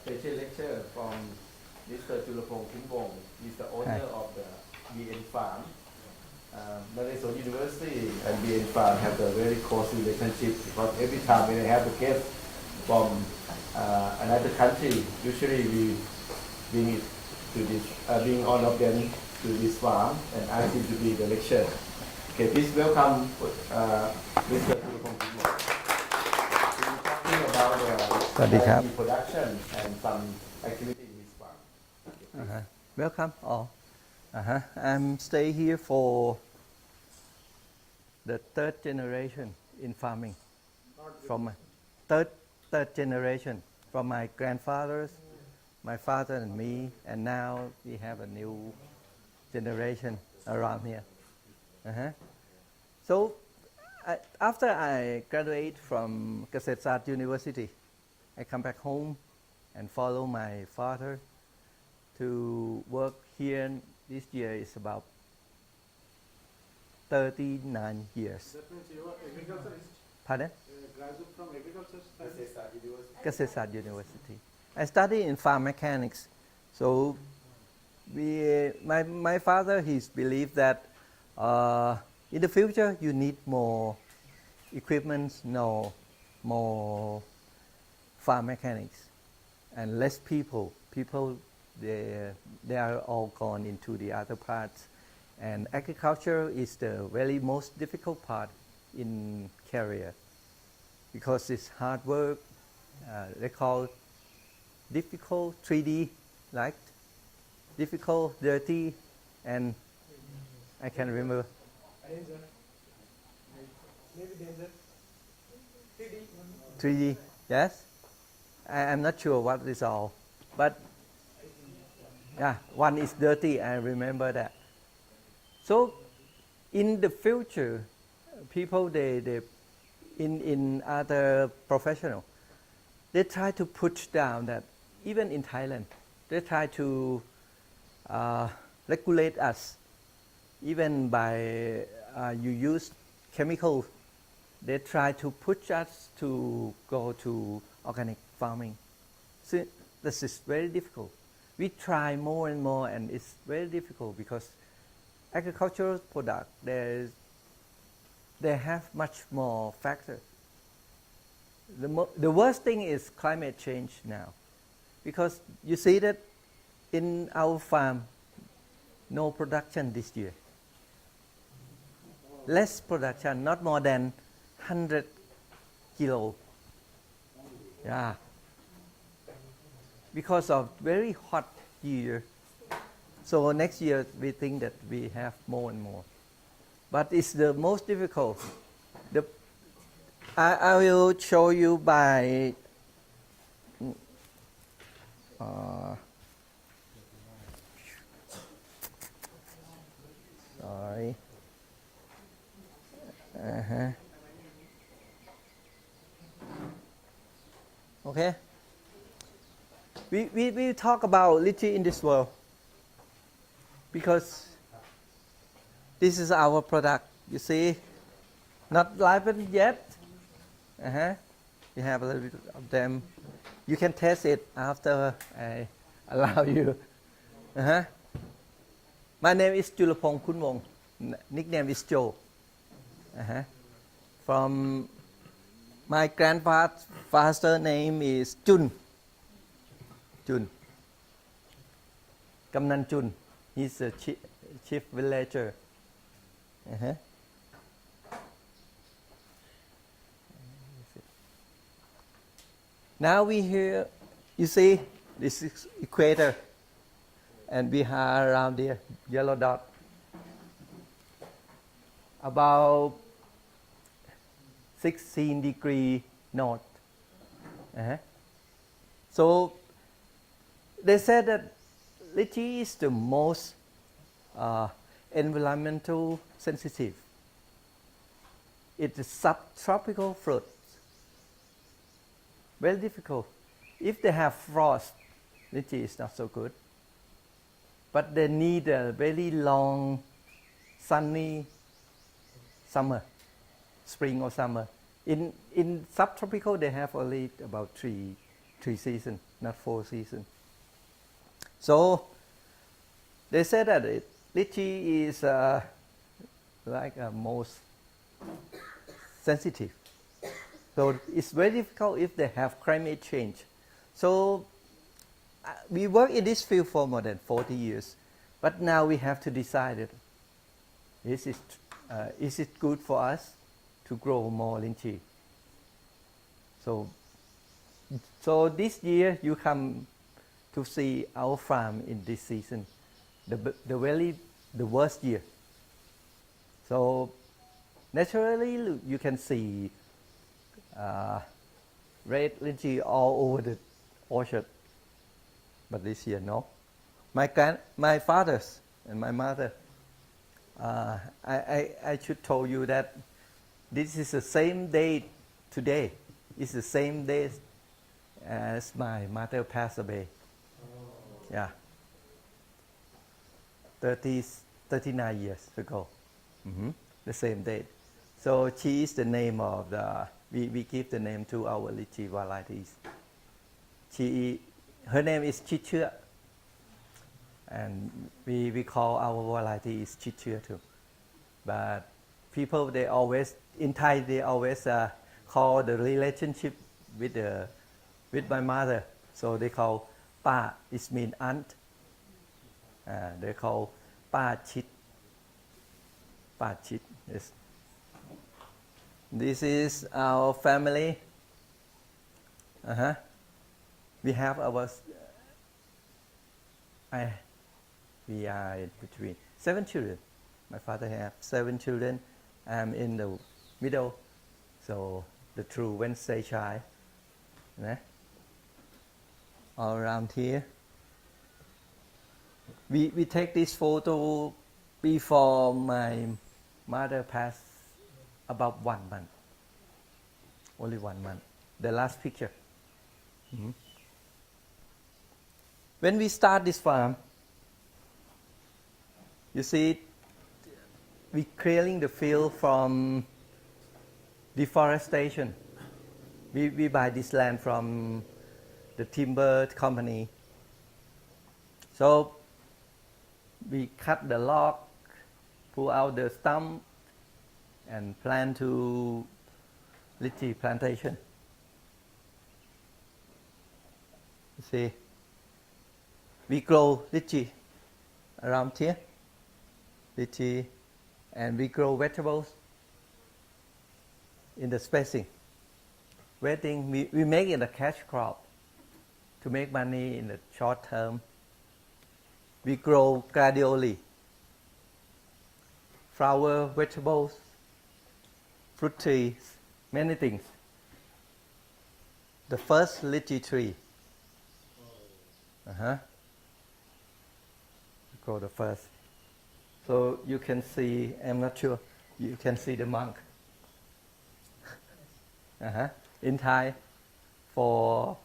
special lecture from Mr. Julapong Kunwong. He's the owner of the BN Farm. Naresuan University and BN Farm have a very close relationship because every time when I have a guest from another country, usually we bring it to this, bring all of them to this farm and ask him to be the lecturer. Okay, please welcome Mr. Julapong Kunwong. We're talking about the production and some activity in his farm. Welcome all. I'm staying here for the third generation in farming. From my third generation, from my grandfathers, my father and me, and now we have a new generation around here. So after I graduate from Kasetsart University, I come back home and follow my father to work here. This year is about 39 years. That means you are agriculturist? Pardon? Graduate from agriculture studies? Kasetsart University. I study in farm mechanics. So my father, he's believed that in the future you need more equipment, more farm mechanics, and less people. They are all gone into the other parts, and agriculture is the very most difficult part in career because it's hard work. They call difficult, 3D, like difficult, dirty, and I can't remember. Danger. Maybe danger. 3D. 3D, yes. I'm not sure what is all, but yeah, one is dirty. I remember that. So, in the future, people they in other professional, they try to push down that even in Thailand, they try to regulate us. Even by you use chemicals, they try to push us to go to organic farming. So this is very difficult. We try more and more, and it's very difficult because agricultural product they have much more factor. The worst thing is climate change now, because you see that in our farm, no production this year. Less production, not more than 100 kilo. Yeah. Because of very hot year. So next year we think that we have more and more. But it's the most difficult. I will show you by sorry. Okay. We talk about lychee in this world because this is our product. You see, not ripened yet. You have a little bit of them. You can taste it after I allow you. My name is Julapong Kunwong. Nickname is Joe. From my grandfather's name is Chun. Kamnan Chun. He's a chief villager. Now we here, you see, this is equator, and we are around there, yellow dot, about 16 degrees north. So they said that lychee is the most environmental sensitive. It's a subtropical fruit. Very difficult. If they have frost, lychee is not so good. But they need a very long, sunny summer, spring or summer. In subtropical, they have only about three seasons. not 4 seasons. So they said that lychee is like most sensitive. So it's very difficult if they have climate change. So we work in this field for more than 40 years, but now we have to decide it. Is it good for us to grow more lychee? So this year you come to see our farm in this season, the worst year. So naturally you can see red lychee all over the orchard, but this year no. My fathers and my mother, I should tell you that this is the same day today. It's the same day as my mother passed away. Yeah, 39 years ago. The same date. So she is the name of we give the name to our lychee varieties. Her name is Chichua, and we call our variety is Chichua too. But people in Thai they always call the relationship with my mother. So they call Pa, it means aunt. They call Pa Chit. Pa Chit. Yes. This is our family. We have we are between 7 children. My father has 7 children. I'm in the middle, so the true Wednesday child. All around here. We take this photo before my mother passed, about 1 month. Only 1 month. The last picture. When we start this farm, you see, we clearing the field from deforestation. We buy this land from the timber company. So we cut the log, pull out the stump, and plant to lychee plantation. You see, we grow lychee around here, lychee, and we grow vegetables in the spacing. We make it a cash crop to make money in the short term. We grow gradually. Flower, vegetables, fruit trees, many things. The first lychee tree. Grow the first. So you can see, I'm not sure, you can see the monk. In Thai, for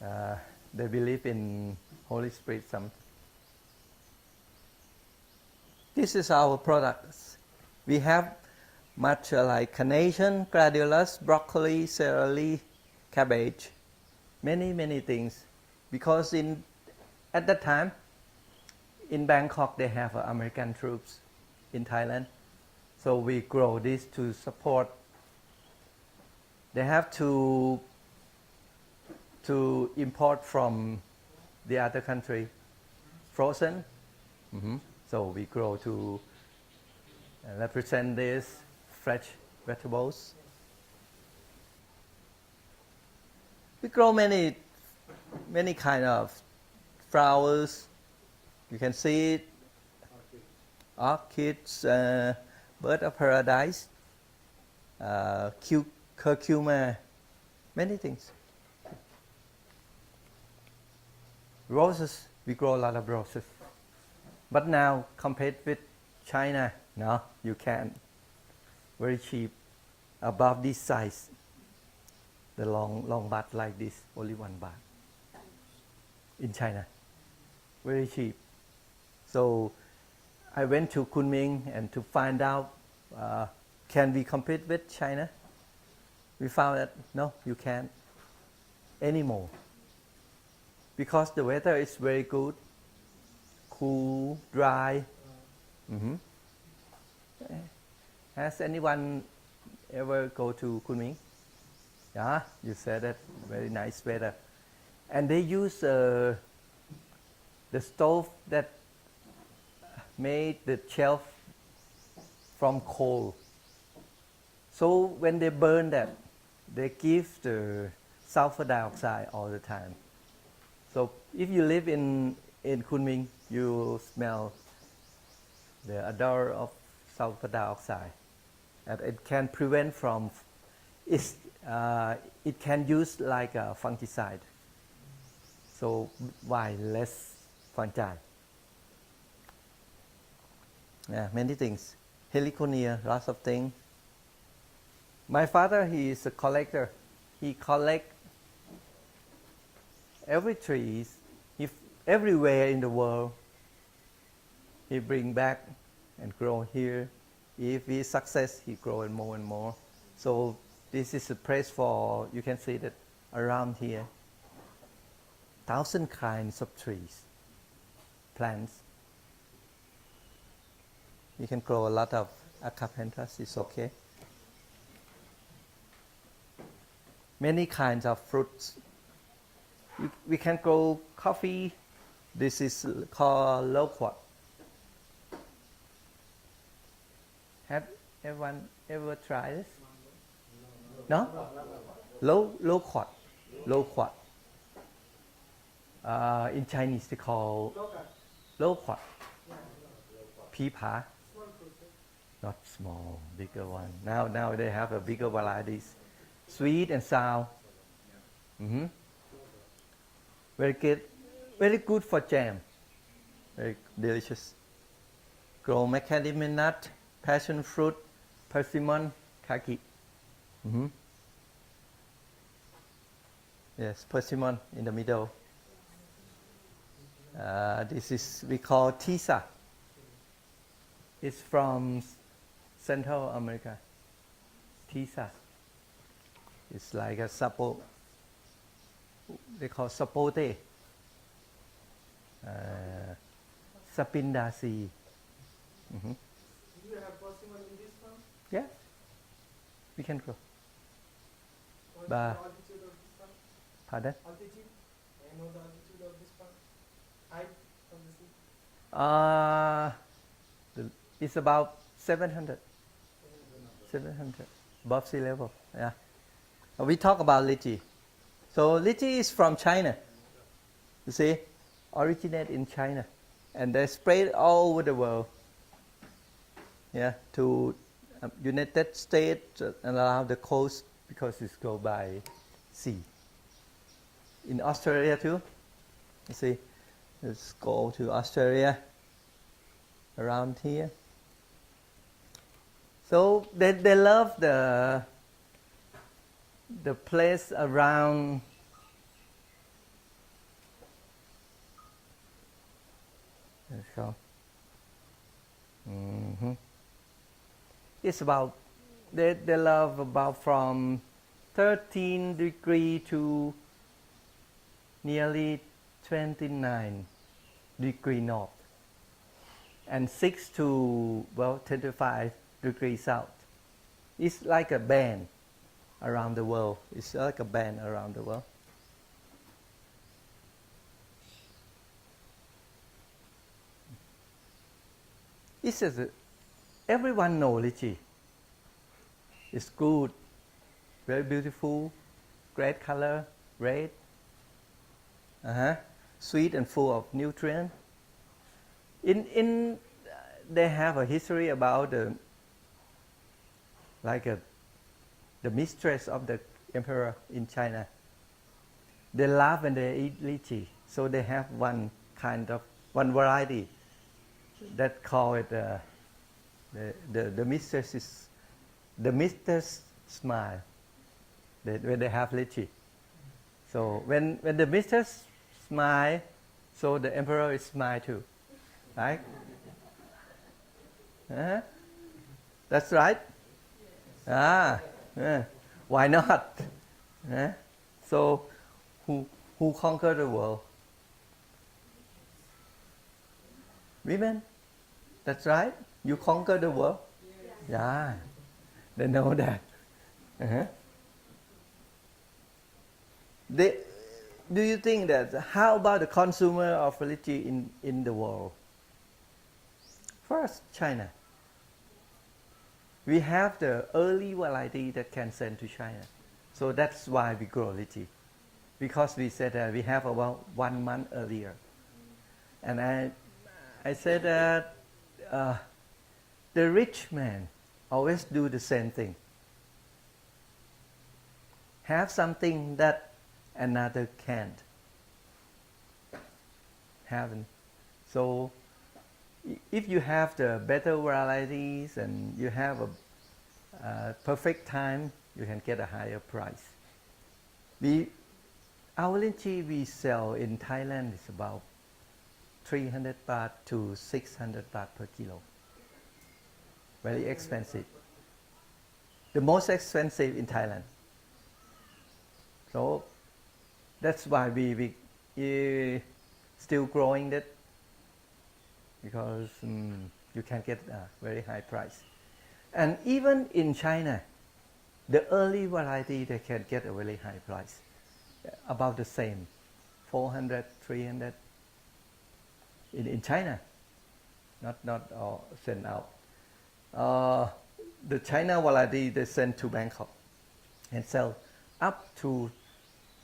they believe in Holy Spirit. This is our products. We have much like carnation, gladiolus, broccoli, celery, cabbage, many things. Because at that time, in Bangkok they have American troops in Thailand, so we grow this to support. They have to import from the other country, frozen. So we grow to represent this fresh vegetables. We grow many kind of flowers. You can see it, orchids, bird of paradise, curcuma, many things. Roses, we grow a lot of roses. But now, compared with China, no, you can't. Very cheap, above this size. The long bud like this, only 1 baht. In China, very cheap. So I went to Kunming and to find out, can we compete with China? We found that no, you can't anymore. because the weather is very good, cool, dry. Mhm. Has anyone ever go to Kunming? Yeah, you said that. Very nice weather. And they use the stove that made the shelf from coal. So when they burn that, they give the sulfur dioxide all the time. So if you live in Kunming, you smell the odor of sulfur dioxide, and it can prevent from. It can use like a fungicide. So why less fungi? Yeah, many things. Heliconia, lots of things. My father, he is a collector. He collect every trees, everywhere in the world. He bring back and grow here. If he success, he grow it more and more. So this is a place for, you can see that around here, 1,000 kinds of trees, plants. You can grow a lot of acapenthus, it's okay. Many kinds of fruits. We can grow coffee. This is called loquat. Have everyone ever tried this? No? Loquat. Loquat. In Chinese they call loquat. Pipa. Not small, bigger one. Now they have a bigger varieties. Sweet and sour. Mm-hmm. Very good for jam. Very delicious. Grow macadamia nut, passion fruit, persimmon, kaki. Mm-hmm. Yes, persimmon in the middle. This is we call tisa. It's from Central America. Tisa. It's like a sapo. They call sapote. Sapindasi. Mm-hmm. Do you have persimmon in this farm? Yeah, we can grow. What is Bah. the altitude of this farm? Pardon? Altitude? I know the altitude of this farm. Height of the sea. It's about 700. 700 above sea level. Yeah. We talk about lychee. So lychee is from China. You see, originate in China, and they spread all over the world. Yeah, to United States and around the coast because it's go by sea. In Australia too. You see, let's go to Australia. Around here. So they love the place around let's go. Mm-hmm. It's about they love about from 13 degree to nearly 29 degree north and 6 to 25 degrees south. It's like a band around the world. It's like a band around the world. It says everyone knows lychee. It's good, very beautiful, great color, red, sweet and full of nutrients. They have a history about the mistress of the emperor in China. They laugh when they eat lychee, so they have one variety that call it the mistress smile. When they have lychee, so when the mistress smile, so the emperor is smile too, right? That's right. Why not? So who conquered the world? Women, that's right. You conquer the world. Yeah, they know that. Uh-huh. Do you think that how about the consumer of lychee in the world? First, China. We have the early variety that can send to China, so that's why we grow lychee, because we said that we have about 1 month earlier, and I said that the rich man always do the same thing. Have something that another can't. Haven't. So if you have the better varieties and you have a perfect time, you can get a higher price. Our lychee we sell in Thailand is about 300 baht to 600 baht per kilo. Very expensive. The most expensive in Thailand. So that's why we still growing that, because you can get a very high price. And even in China, the early variety they can get a very high price, about the same, 400, 300 in China, not all sent out. The China variety they send to Bangkok and sell up to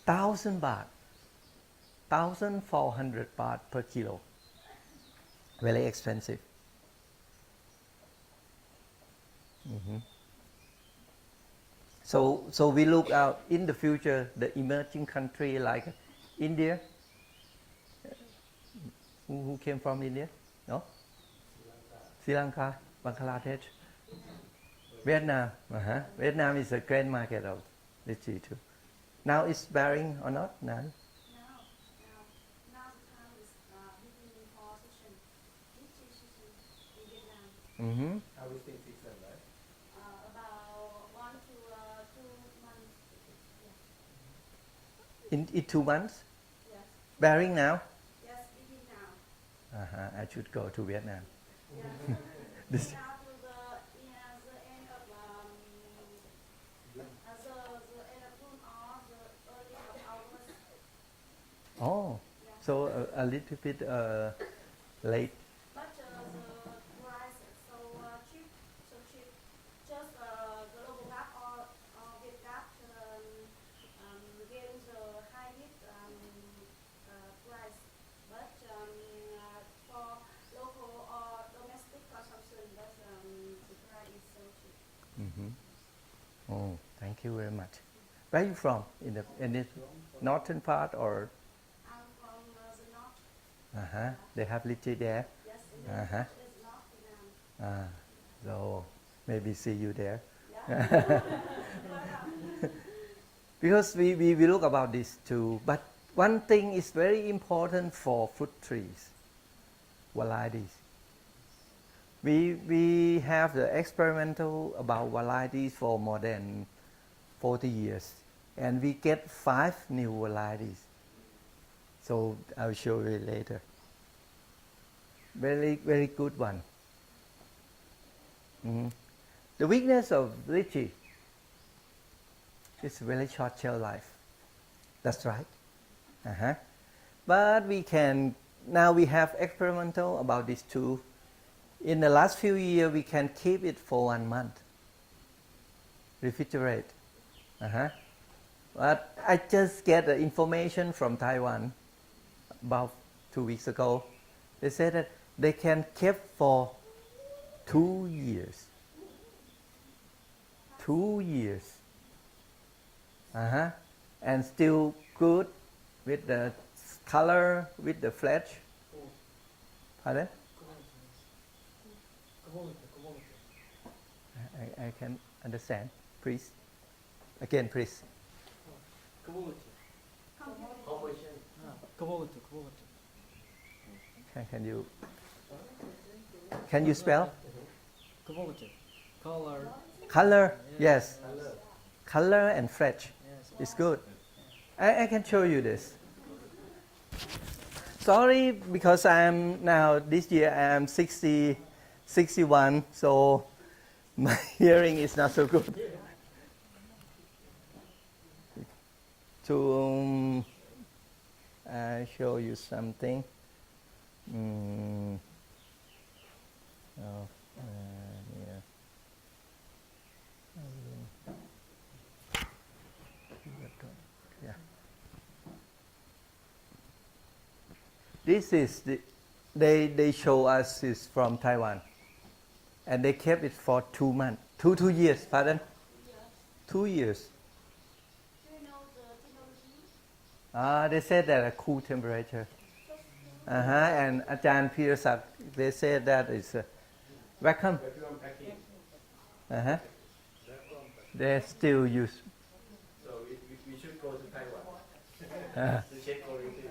1,000 baht, 1,400 baht per kilo. Very expensive. Mm-hmm. So we look out in the future, the emerging country like India. Who came from India? No? Sri Lanka, Bangladesh, Vietnam. Vietnam is a great market of lychee too. Now it's bearing or not? Now Now the time is beginning for season, lychee season in Vietnam. Mm-hmm. Harvesting season, right? About 1 to 2 months. In 2 months? Yes. Bearing now? Yes, begin now. I should go to Vietnam. Yeah. This- Now to the end of the end of June or the early of August. Oh, Yeah. so a little bit late. But the price is so cheap, so cheap. Just Global Gap or Vietgap getting the highest price. But for local or domestic consumption, but the price is so cheap. Mm-hmm. Oh, thank you very much. Where are you from? In the northern part or? I'm from the north. They have lychee there. Yes, in the Uh-huh. is north Vietnam. So maybe see you there. Yeah. Because we look about this too. But one thing is very important for fruit trees, varieties. We have the experimental about varieties for more than 40 years. And we get 5 new varieties. So I'll show you later. Very, very good one. Mhm. The weakness of lychee is very short shelf life. That's right. But now we have experimental about this too. In the last few years, we can keep it for 1 month. Refrigerate. But I just get the information from Taiwan about 2 weeks ago. They said that they can keep for 2 years. 2 years. And still good with the color, with the flesh. Pardon? I can understand. Please. Again, please. Can you spell? Color. Color, yes. Color. Color and fresh. Yes. It's good. I can show you this. sorry, because I'm now, this year I am 60, 61, so my hearing is not so good. To I show you something. Oh, yeah. Yeah. This is they show us is from Taiwan, and they kept it for 2 months, 2 years. Pardon? Yes. 2 years. Do you know the technology? They said that a cool temperature. And Ajahn Peter Sak, they said that it's a vacuum. Vacuum packing. They still use. So we should go to Taiwan Uh, to check quality.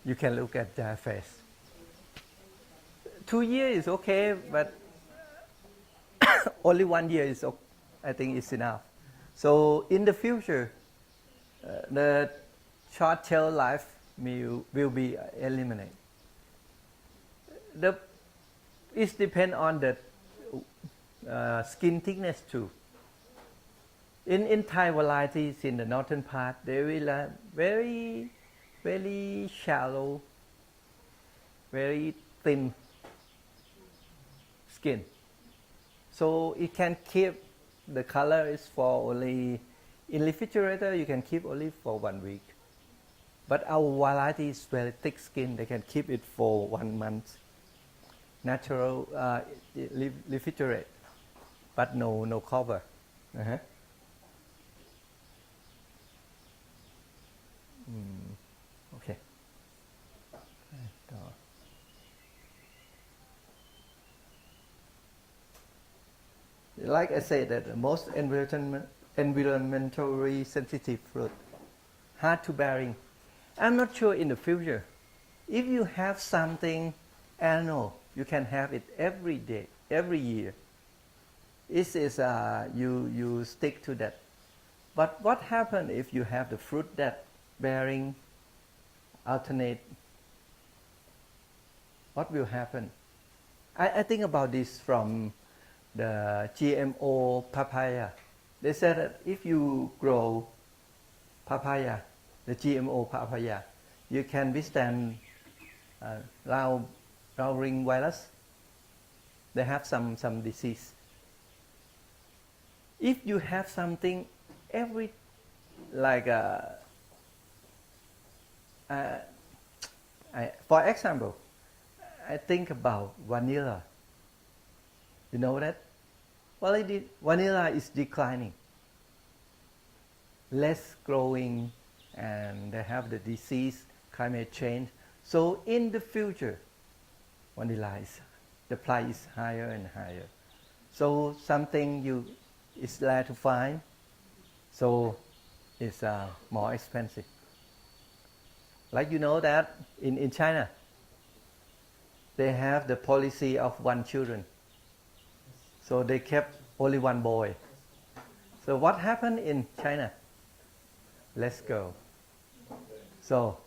you can look at their face. 2 years is okay, but only 1 year is I think is enough. So in the future, the short shelf life will be eliminated. It depends on the skin thickness too. In Thai varieties in the northern part, they will very, very shallow, very thin skin. So it can keep, the color is for only, in refrigerator you can keep only for 1 week. But our variety is very thick skin, they can keep it for 1 month. Natural refrigerate, but no cover. Okay. Like I said, that the most environmentally sensitive fruit, hard to bearing. I'm not sure in the future. If you have something annual, you can have it every day, every year. This is you stick to that. But what happens if you have the fruit that bearing alternate? What will happen? I think about this from the GMO papaya. They said that if you grow papaya, the GMO papaya, you can withstand flowering virus. They have some disease. If you have something every, like for example, I think about vanilla. You know that? Well, vanilla is declining, less growing, and they have the disease, climate change. So in the future, vanilla the price is higher and higher. So something is rare to find, so it's more expensive. Like you know that in China, they have the policy of 1 children. So they kept only 1 boy. So what happened in China? Less girls. So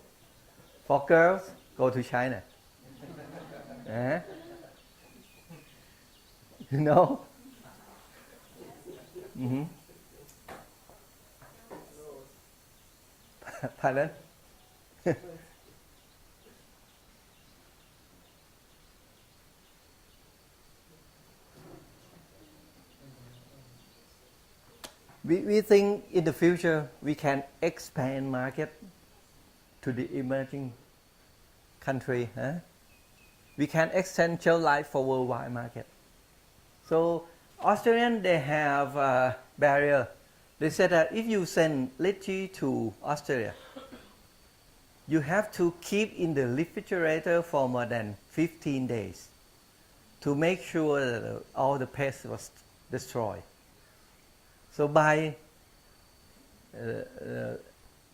for girls, go to China. You know? Pardon? We think in the future we can expand market to the emerging country. We can extend shelf life for worldwide market. So Australian, they have a barrier. They said that if you send lychee to Australia, you have to keep in the refrigerator for more than 15 days to make sure that all the pests was destroyed. So by,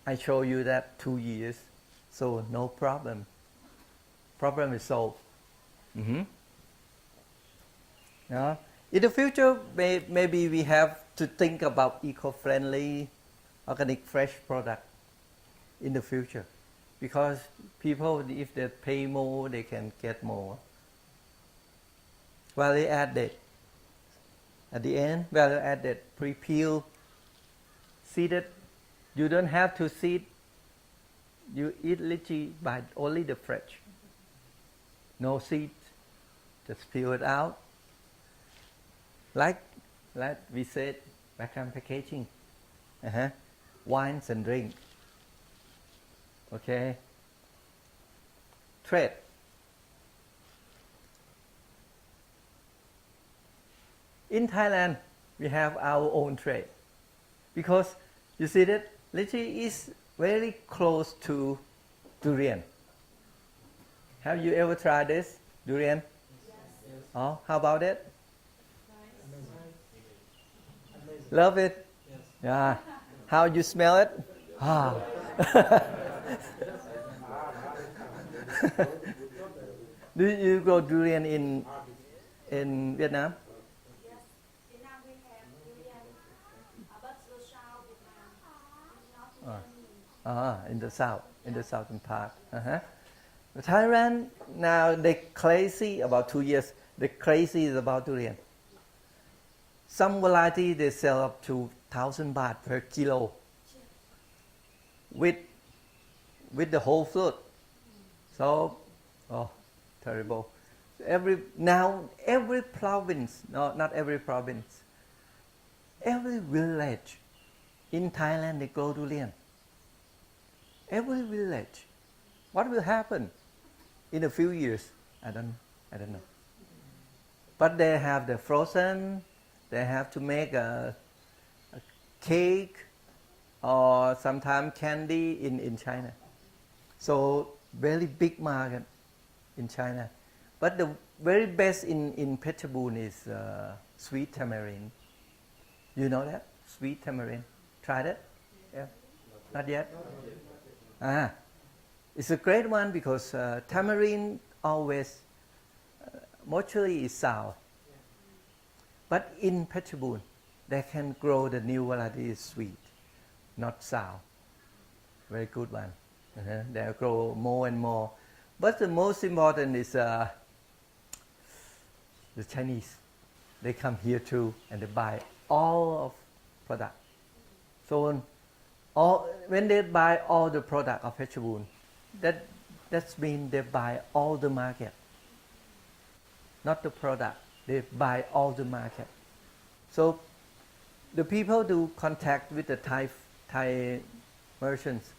I show you that 2 years, so no problem. Problem is solved. Mhm. Yeah. In the future, maybe we have to think about eco-friendly, organic, fresh product in the future, because people, if they pay more, they can get more. Value added. At the end, value added, pre-peel, seeded. You don't have to seed. You eat lychee by only the fresh. No seed. Just peel it out. Like we said, background packaging. Wines and drink. Okay. Trade. In Thailand, we have our own trade, because you see that lychee is very close to durian. Have you ever tried this durian? Yes. Oh, how about it? Amazing. Amazing. Love it? Yes. Yeah. How you smell it? Ah. Do you grow durian in Vietnam? Yes, in Nam we have durian, but the south Vietnam, not in In the south, in the southern part. Thailand now they crazy about 2 years. They crazy is about durian. Some variety they sell up to 1,000 baht per kilo with the whole fruit. So, terrible. Every province, no, not every province, every village in Thailand they grow durian. Every village. What will happen in a few years? I don't know. But they have the frozen. They have to make a cake or sometimes candy in China. So very big market in China. But the very best in Phetchabun is sweet tamarind. You know that? Sweet tamarind. Tried it? Yeah. Not yet? It's a great one because tamarind always mostly is sour. But in Phetchabun, they can grow the new variety is sweet, not sour. Very good one. They grow more and more. But the most important is the Chinese. They come here too and they buy all of product. So when they buy all the product of Phetchabun, that means they buy all the market. Not the product, they buy all the market. So the people do contact with the Thai merchants.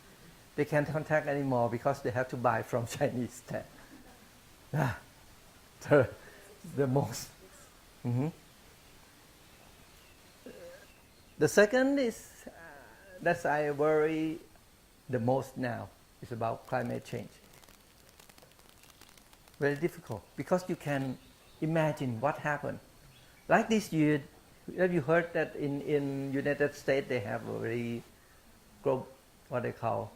They can't contact anymore because they have to buy from Chinese tech. The most. The second is that I worry the most now is about climate change. Very difficult because you can imagine what happened. Like this year, have you heard that in United States they have a very what they call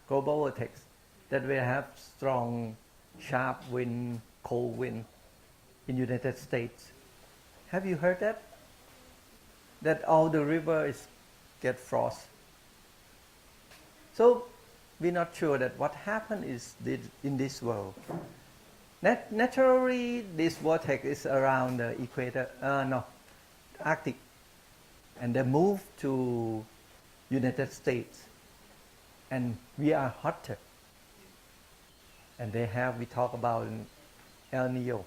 global vortex, that will have strong, sharp wind, cold wind in United States. Have you heard that? That all the rivers get frost. So we're not sure that what happened is in this world. Naturally, this vortex is around the equator, Arctic, and they move to United States, and we are hotter. And we talk about El Nino.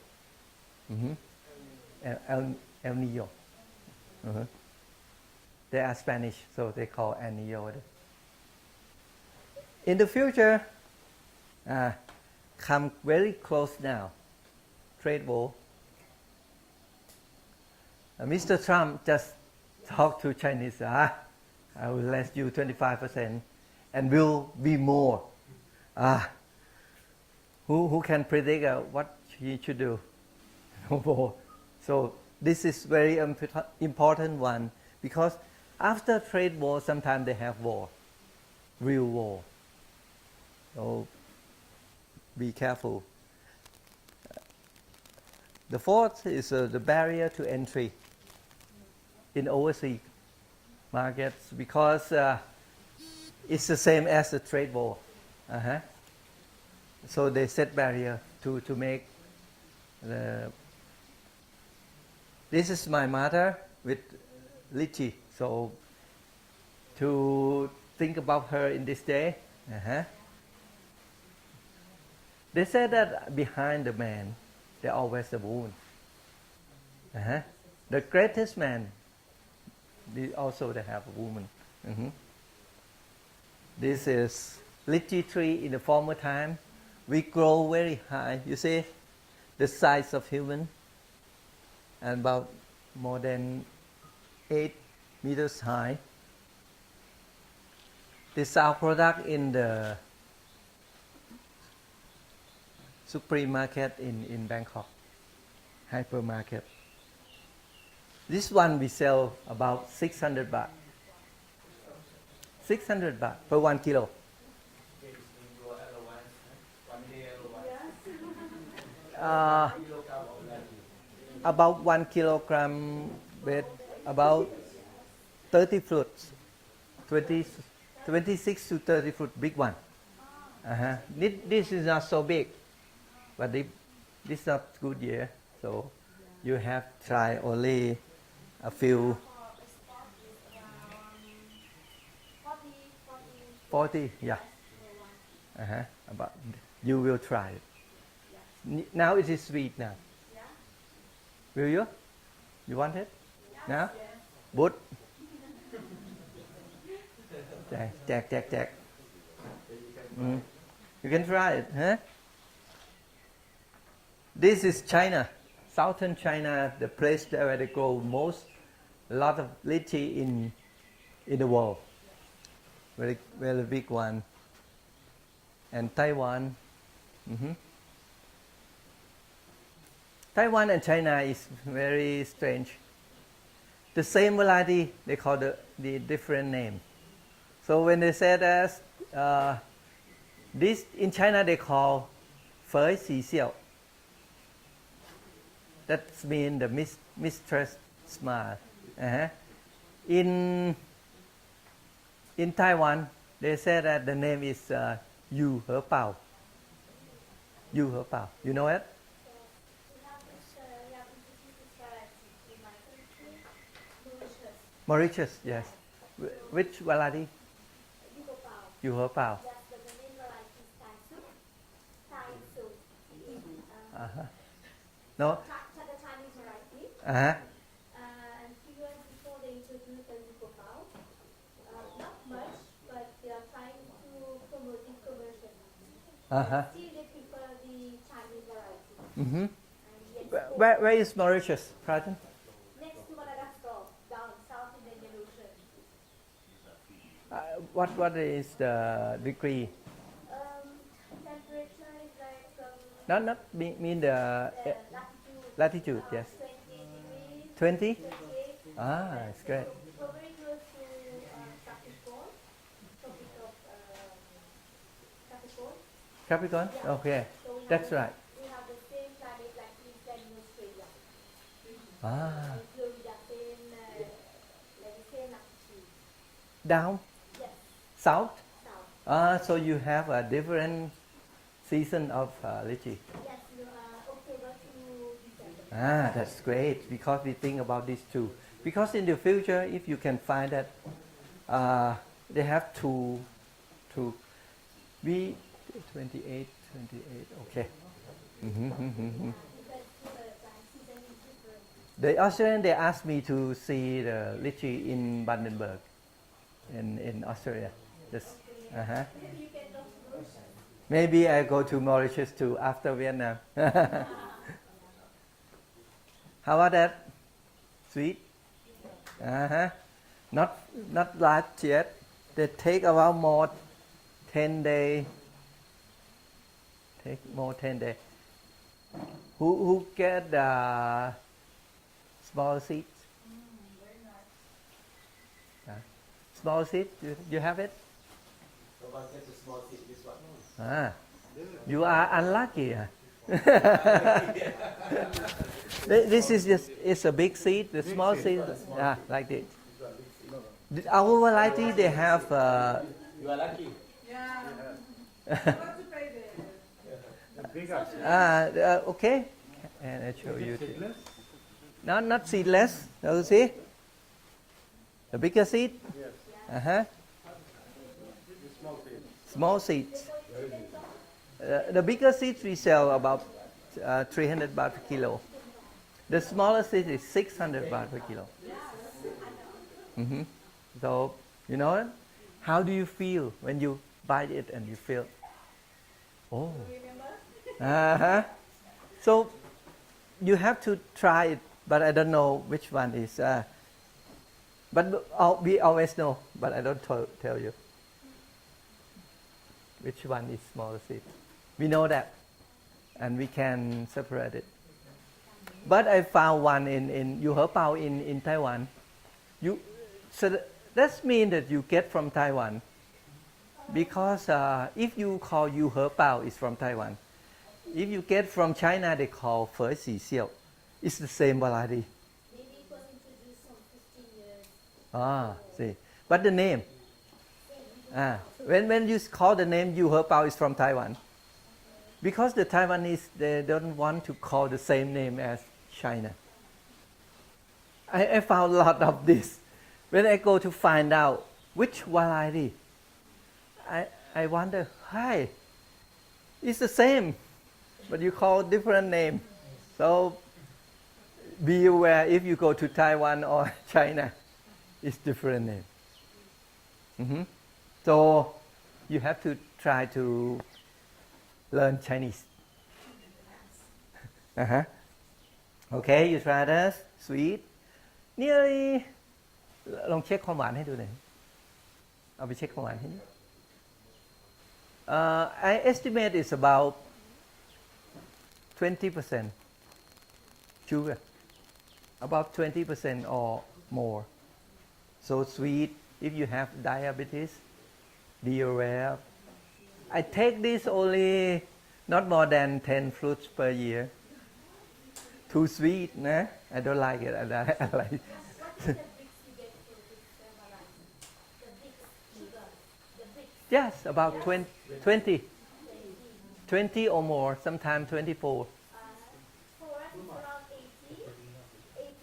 El Nino. They are Spanish, so they call El Nino. In the future, come very close now, trade war. Mr. Trump just talked to Chinese, I will let you 25% and will be more. Who can predict what he should do? So this is very important one, because after trade war, sometimes they have war, real war. So be careful. The fourth is the barrier to entry in overseas markets because it's the same as the trade war. Uh-huh. So they set barrier to make the. This is my mother with lychee. So to think about her in this day. Uh-huh. They said that behind the man, there's always a woman. Uh-huh. The greatest man, also they have a woman. Mm-hmm. This is lychee tree in the former time. We grow very high. You see, the size of human, and about more than 8 meters high. This our product in the Supreme Market in Bangkok, hypermarket. This one we sell about 600 baht. 600 baht per 1 kilo. About 1 kilogram with about 30 fruits, 26 to 30 fruit, big one. Uh-huh. This is not so big, but this is not good year, so you have try only a few. 40, yeah. Uh-huh. About you will try it. Now it is sweet now. Will you? You want it? Now? Bút. Jack. You can try it, huh? This is China, southern China, the place where they grow a lot of lychee in the world. Very, very big one. And Taiwan. Mm-hmm. Taiwan and China is very strange. The same variety, they call the different name. So when they say that, this in China they call Phới Xì Xiao. That means the mistress smile. Uh-huh. In Taiwan, they say that the name is Yu He Pao. Yu He Pao. You know it? Mauritius, yes. Which variety? Yu He Pao. Uh-huh. No? Uh-huh. And few years before they introduced the Yuko Pao, not much, but they are trying to promote it commercially. Uh-huh. Still they prefer the Chinese variety. Mm-hmm. And yes, Where is Mauritius, Pradhan? next to Madagascar, down south in the Indian Ocean. What is the degree? Temperature is like Not mean the latitude, yes. 20 20? degrees, 28. Ah, it's great. So very close to Capricorn, tropic of Capricorn. Capricorn? Yeah. Okay, So we that's have, right. We have the same climate like Queensland in Australia. Ah, And Florida, same, like the same latitude. down? Yes, South? south. So you have a different season of lychee. Yes, October to December. That's great because we think about this too. Because in the future, if you can find that, they have to be 28, okay. Mm-hmm. Because season is different. The Australian, they asked me to see the lychee in Brandenburg, in Australia. Uh-huh. Maybe you can go to Mauritius. Maybe I go to Mauritius too after Vietnam. How about that? Sweet? Uh-huh. Not large yet. They take around more 10 days. Take more 10 days. Who get the small seeds? Very nice. Small seed? You have it? So I get the small seed, this one. You are unlucky. This is just it's a big seed. The Big small seed, seed, not a small yeah, seed. like this. These are big seeds. Our variety they have. You are lucky. Yeah. Yeah. What to pay The bigger. Okay, and I show Is you. it seedless? Not seedless. You see, the bigger seed. Yes. Uh-huh. The small seed. Small seeds. Very good. The bigger seeds we sell about 300 baht per kilo. The smaller seed is 600 baht per kilo. So, you know it? How do you feel when you bite it and you feel, oh. Uh-huh. So, you have to try it, but I don't know which one is. But we always know, but I don't tell you which one is smaller seed. We know that, and we can separate it. But I found one in Yu He Pao in Taiwan. So that means that you get from Taiwan. Because if you call Yu He Pao, it's from Taiwan. If you get from China, they call Fe Si Xiao. It's the same variety. Maybe it was introduced some 15 years. Ah, see. But the name. When you call the name Yu He Pao, is from Taiwan. Because the Taiwanese, they don't want to call the same name as China. I found a lot of this. When I go to find out which variety, I wonder, hi, it's the same, but you call different name. So be aware if you go to Taiwan or China, it's different name. So you have to try to learn Chinese. Okay, you try this. Sweet. Nearly ลองเช็คความหวานให้ดูหน่อยเอาไปเช็คความหวานให้ดู I estimate it's about 20% sugar, about 20% or more. So sweet. If you have diabetes, be aware. I take this only not more than 10 fruits per year. Too sweet, nah? I don't like it. I like. What is the bricks you get for this variety? The bricks, sugar, the bricks. Yes, about 20 or more, sometimes 24. For us, it's around 18.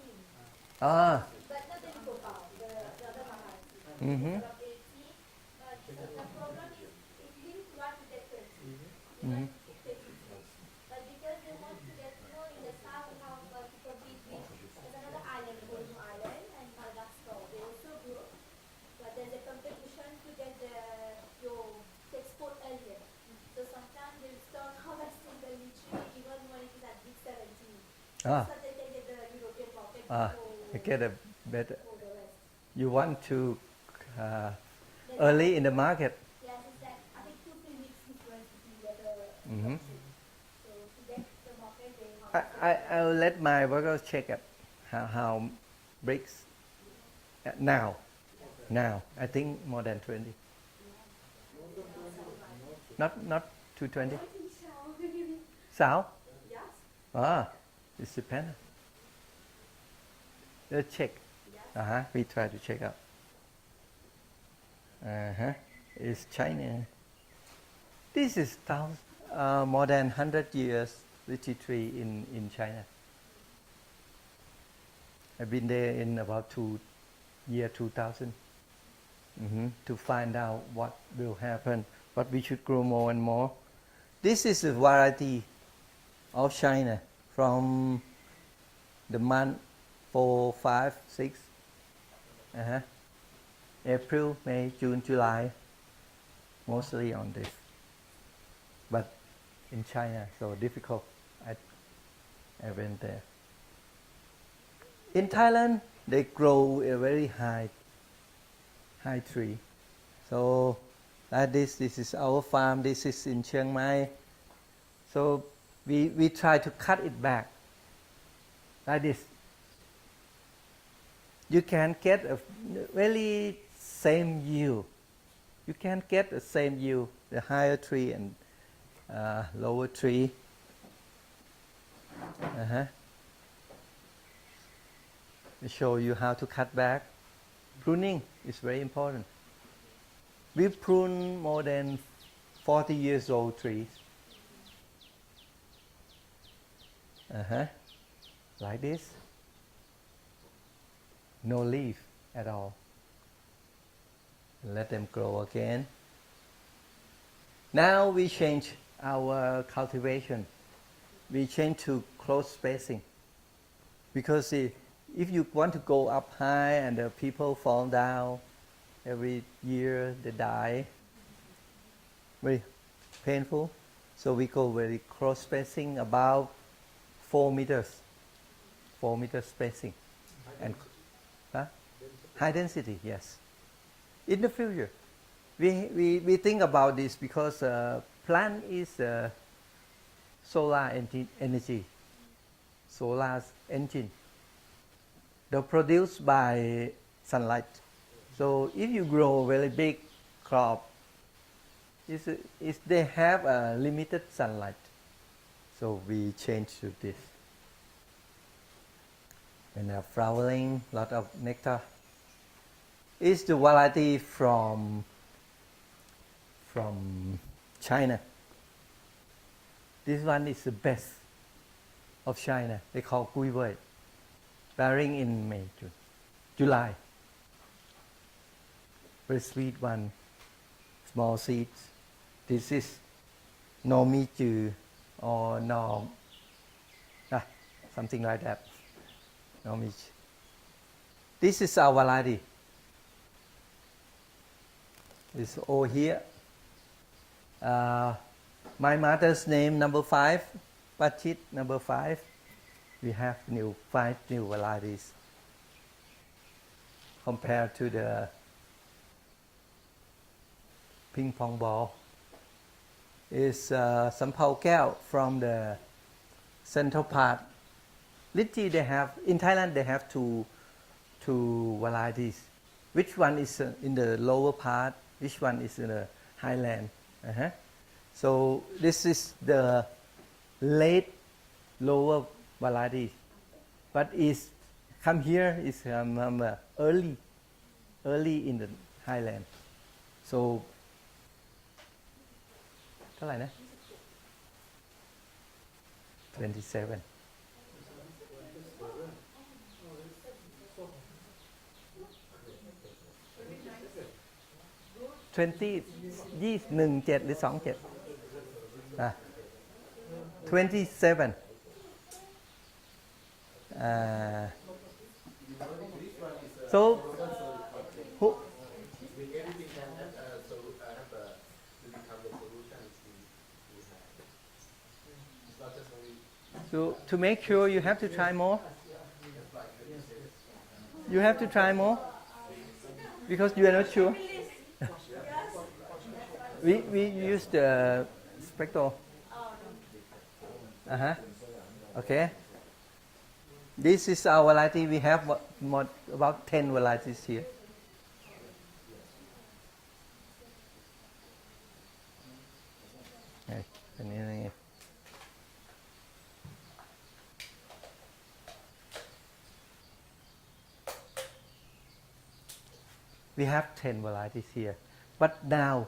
Ah, But not the Yu Pao, the other variety. mm-hmm. Around 18. But the problem is, it means you want to get 20. Mm-hmm. But because they want to get, in the south we have to compete with, there's another island, Borneo Island, and Madagascar. They also grow. But there's a competition to get to export earlier. So sometimes they start harvesting the lychee even when it is at big 17. Ah, So they can get the European market I get a better. for the rest. You want to early in the market. Yes, it's like, I think 2-3 weeks difference between the other Mhm. option. So to get the market, they harvest. I'll let my workers check it. How bricks now. I think more than 20. Not 220. I think so. Sao? Yes. Ah, it's depends. Let's check. We try to check out. It's China. This is more than 100 years lychee tree in China. I've been there in about year 2000 to find out what will happen, but we should grow more and more. This is a variety of China from the month 4, 5, 6. April, May, June, July, mostly on this. But in China, so difficult. I went there. In Thailand, they grow a very high tree. So like this is our farm. This is in Chiang Mai. So we try to cut it back like this. You can get a very same yield. You can get the same yield, the higher tree and lower tree. We show you how to cut back. Pruning is very important. We prune more than 40 years old trees. Like this. No leaf at all. Let them grow again. Now we change our cultivation. We change to close spacing. Because if you want to go up high and the people fall down, every year they die, very painful. So we go very close spacing, about 4 meters. 4 meters spacing. And high density, yes. In the future, we think about this because plant is solar energy, solar engine. They're produced by sunlight. So if you grow very big crop, they have a limited sunlight. So we change to this. And flowering, lot of nectar. It's the variety from China. This one is the best of China. They call Gui Wei. Bearing in May, June, July. Very sweet one. Small seeds. This is no mi chu or no, something like that. No mi chu. This is our variety. It's all here. My mother's name number 5, Pachit number 5. We have 5 new varieties compared to the ping pong ball. Is Sampao Keo from the central part. Lychee they have, in Thailand they have two varieties. Which one is in the lower part, which one is in the highland. So this is the late lower variety, but is come here is early in the highland. So เท่าไหร่นะ 27. $20 หรือ 27 27 so who so to make sure you have to try more. You have to try more because you are not sure. We use the spectral. Okay. This is our variety. We have about 10 varieties here. We have 10 varieties here, but now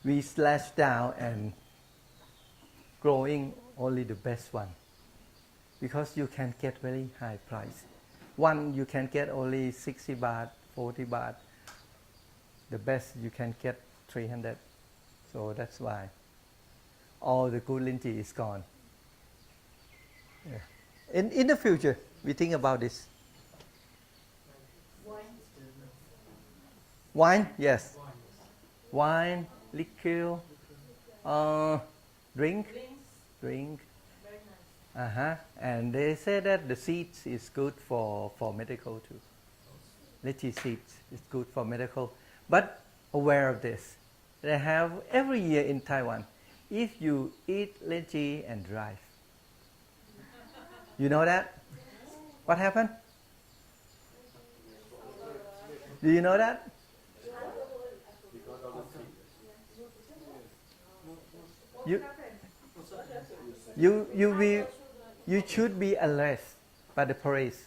we slash down and growing only the best one because you can get very high price. One you can get only 60 baht, 40 baht. The best you can get 300. So that's why all the good lychee is gone. Yeah. In the future, we think about this. Wine, yes. Wine, liquor, drink. And they say that the seeds is good for medical too. Lychee seeds is good for medical. But aware of this, they have every year in Taiwan, if you eat lychee and drive. You know that? What happened? Do you know that? You should be arrested by the police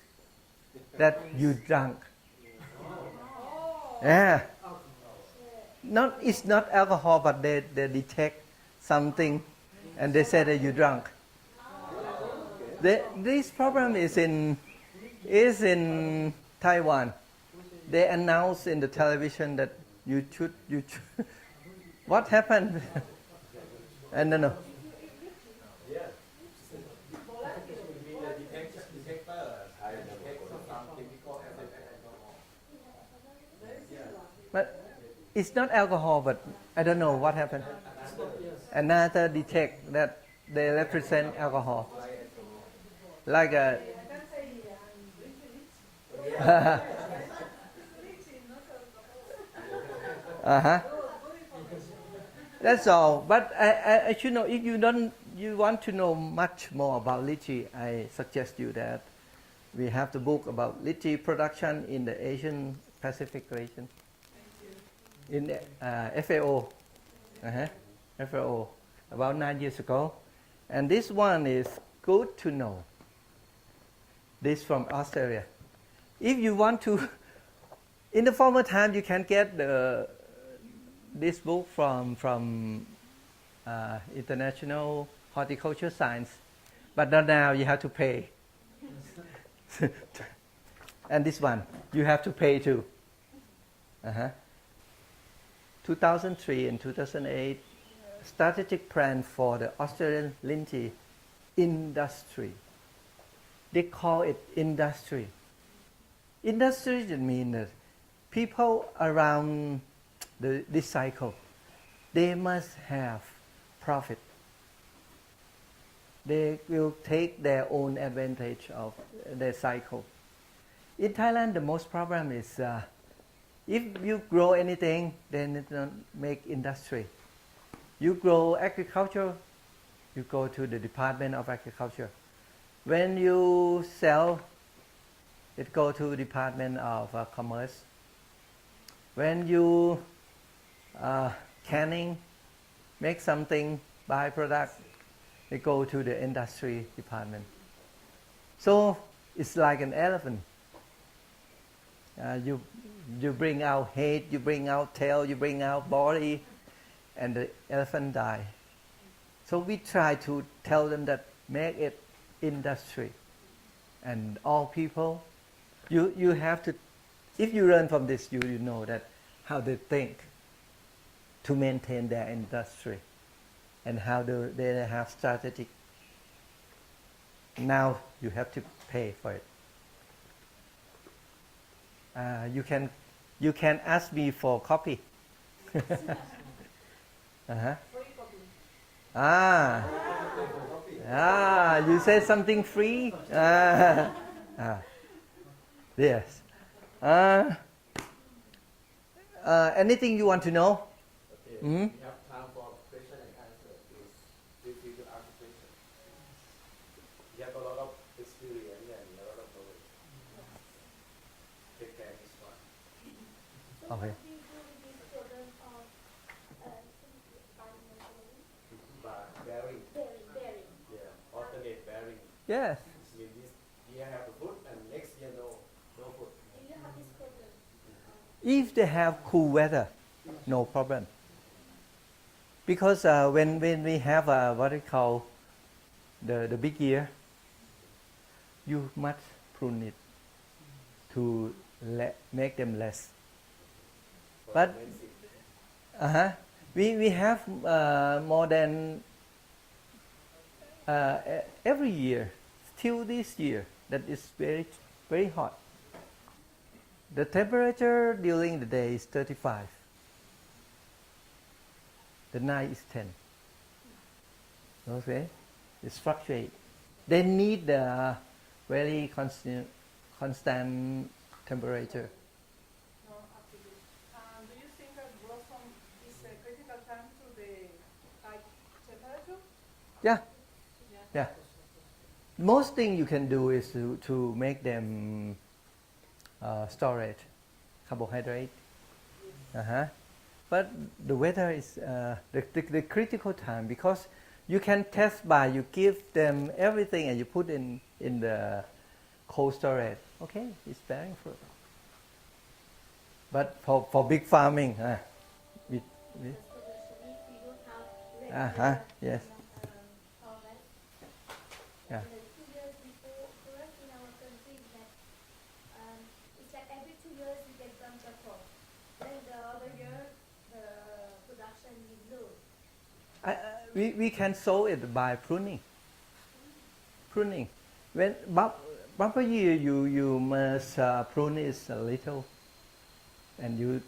that you drunk. Yeah. It's not alcohol, but they detect something, and they say that you drunk. This problem is in Taiwan. They announce in the television that you should. What happened? I don't know. But it's not alcohol, but I don't know what happened. Another detect that they represent alcohol. Like a uh-huh. That's all. But I should know, if you want to know much more about lychee, I suggest you that we have the book about lychee production in the Asian Pacific region. In FAO. FAO, about 9 years ago. And this one is good to know. This from Australia. If you want to, in the former time, you can get this book from International Horticulture Science, but not now. You have to pay. And this one, you have to pay too. 2003 and 2008, strategic plan for the Australian lychee industry. They call it industry. Industry means that people around this cycle, they must have profit. They will take their own advantage of their cycle. In Thailand, the most problem is if you grow anything, then it don't make industry. You grow agriculture, you go to the Department of Agriculture. When you sell, it go to Department of Commerce. When you canning, make something, buy product, it go to the industry department. So it's like an elephant. You bring out head, you bring out tail, you bring out body, and the elephant die. So we try to tell them that make it industry. And all people, you have to, if you learn from this, you know that how they think to maintain their industry and how they have strategic. Now you have to pay for it. You can ask me for copy. You say something free? Yes. Anything you want to know? Okay. We have time for question and answer. Please feel free to ask questions. You have a lot of experience and a lot of knowledge. Take care of this one. Okay. What do you do with these children of Bearing. bearing? Yeah. Alternate bearing. Yes. This means this year have the food and next year no food. Do you have this problem? If they have cool weather, no problem. Because when we have what we call the big year, you must prune it to make them less. But we have more than every year, till this year, that is very, very hot. The temperature during the day is 35. The night is 10. Okay? It's fluctuate. They need the very constant temperature. No, absolutely. Do you think that blossom is a critical time to the high temperature? Yeah. Yeah. Most thing you can do is to make them storage, carbohydrate. But the weather is the critical time, because you can test by you give them everything and you put in the cold storage. Okay, it's bearing fruit. But for big farming, we, Because commercially, if we don't have uh-huh, regular yes, harvest, yeah. the 2 years before, for us in our country, we had, it's like every 2 years we get bumper crop. Then the other year, the production is low. We can sow it by pruning. Pruning. When bumper year, you must prune it a little, and you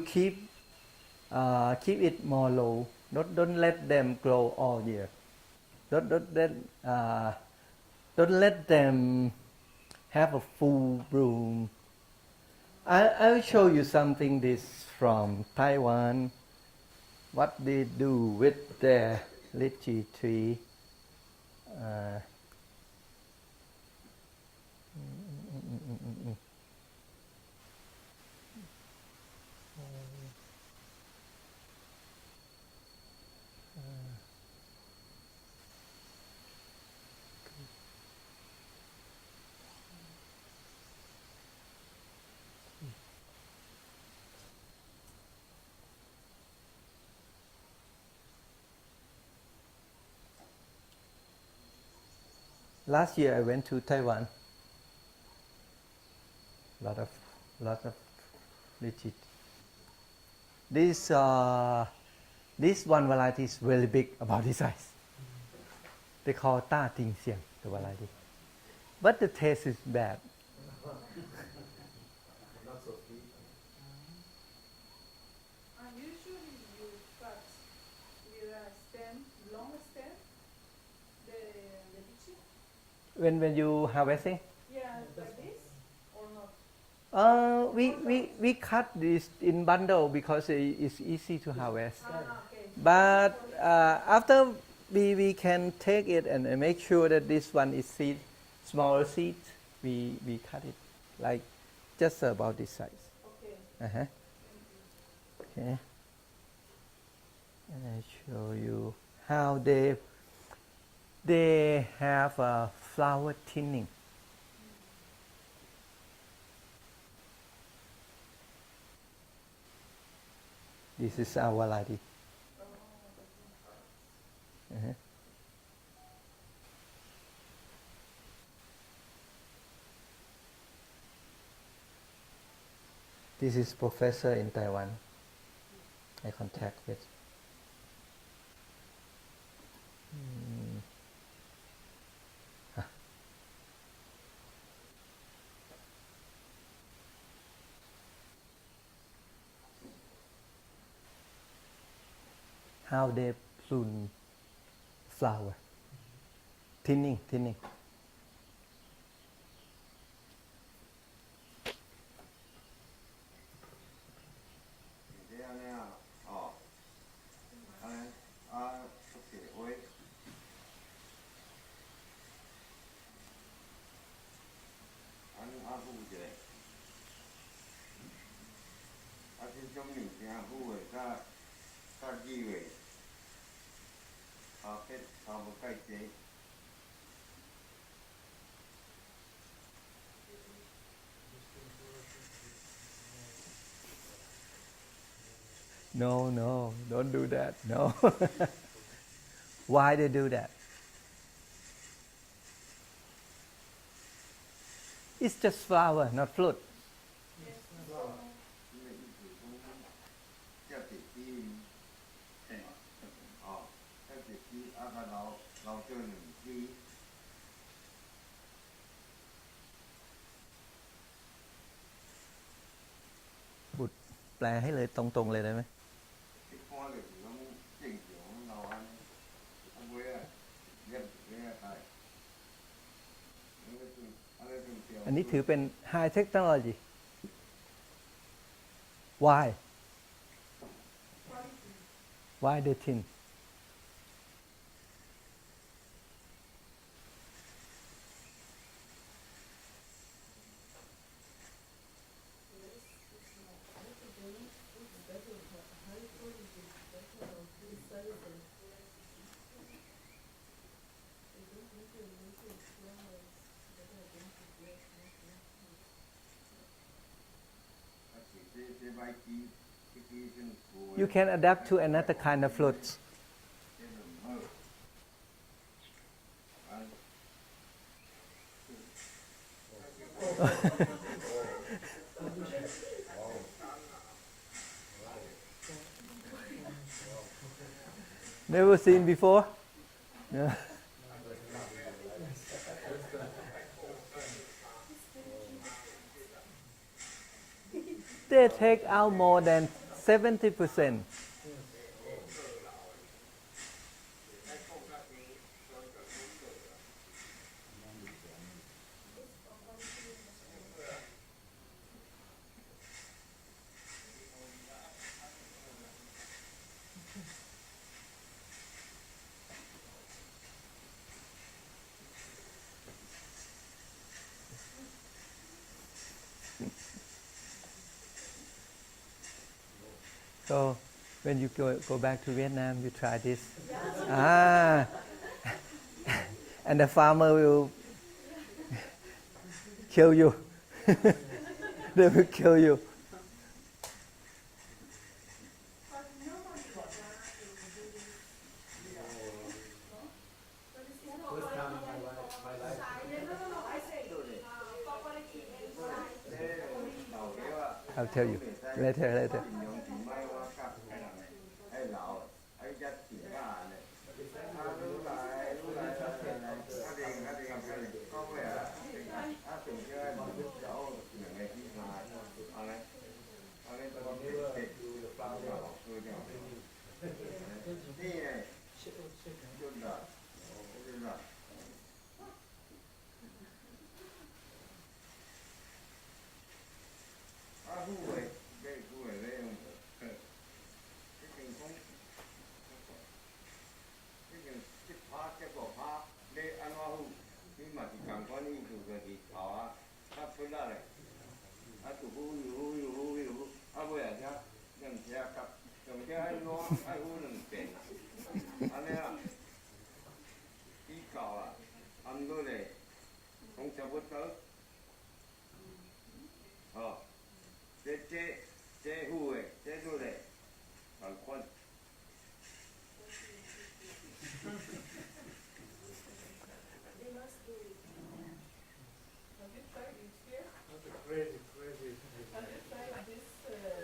keep it more low. Don't let them grow all year. Don't let them have a full bloom. I'll show you something this from Taiwan. What they do with their lychee tree. Last year I went to Taiwan. Lot of lychee. This one variety is really big, about this size. They call Ta Ting Xiang, the variety. But the taste is bad. Not so sweet. And usually you cut with a stem, long stem, the lychee. When you harvesting, Yeah, like this or not? we cut this in bundle because it's easy to harvest. Okay. But after we can take it and make sure that this one is smaller seed, we cut it like just about this size. Okay. Uh-huh. Okay. And I show you how they have a flower tinning. This is our variety. Uh-huh. This is professor in Taiwan. I contact with. How they prune flower. Thinning. No, don't do that. No. Why they do that? It's just flower, not fruit.บุตรแปลให้เลยตรงๆเลยได้ไหม อันนี้ถือเป็น high technology. Why? Why the tin? You can adapt to another kind of fruits. Never seen before? Yeah. They take out more than 70%. So when you go back to Vietnam, you try this. Ah, and the farmer will kill you. They will kill you. First time in my life. I'll tell you later.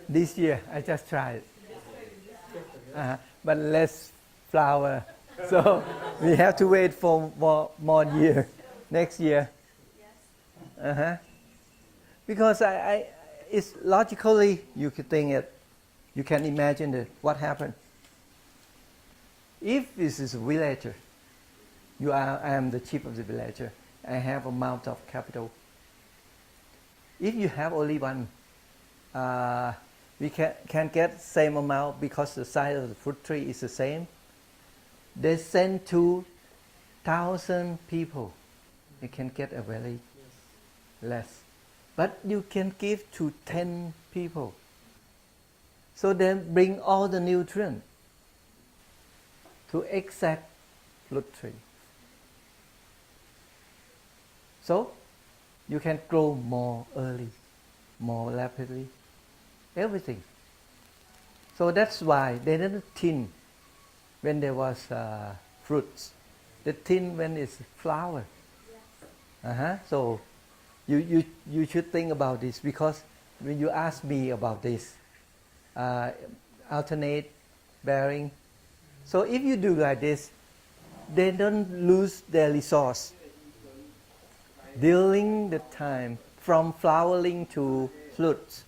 This year, I just tried. But less flower. So we have to wait for more year, next year. Because it's logically, you could think it, you can imagine it, what happened. If this is a villager, I am the chief of the villager, I have amount of capital. If you have only one, we can get same amount because the size of the fruit tree is the same. They send 2,000 people. You can get a very less. But you can give to 10 people. So then bring all the nutrients to exact fruit tree. So you can grow more early, more rapidly, everything. So that's why they didn't thin when there was fruits. They thin when it's flower. So you should think about this, because when you ask me about this, alternate bearing. So if you do like this, they don't lose their resource. During the time from flowering to fruits,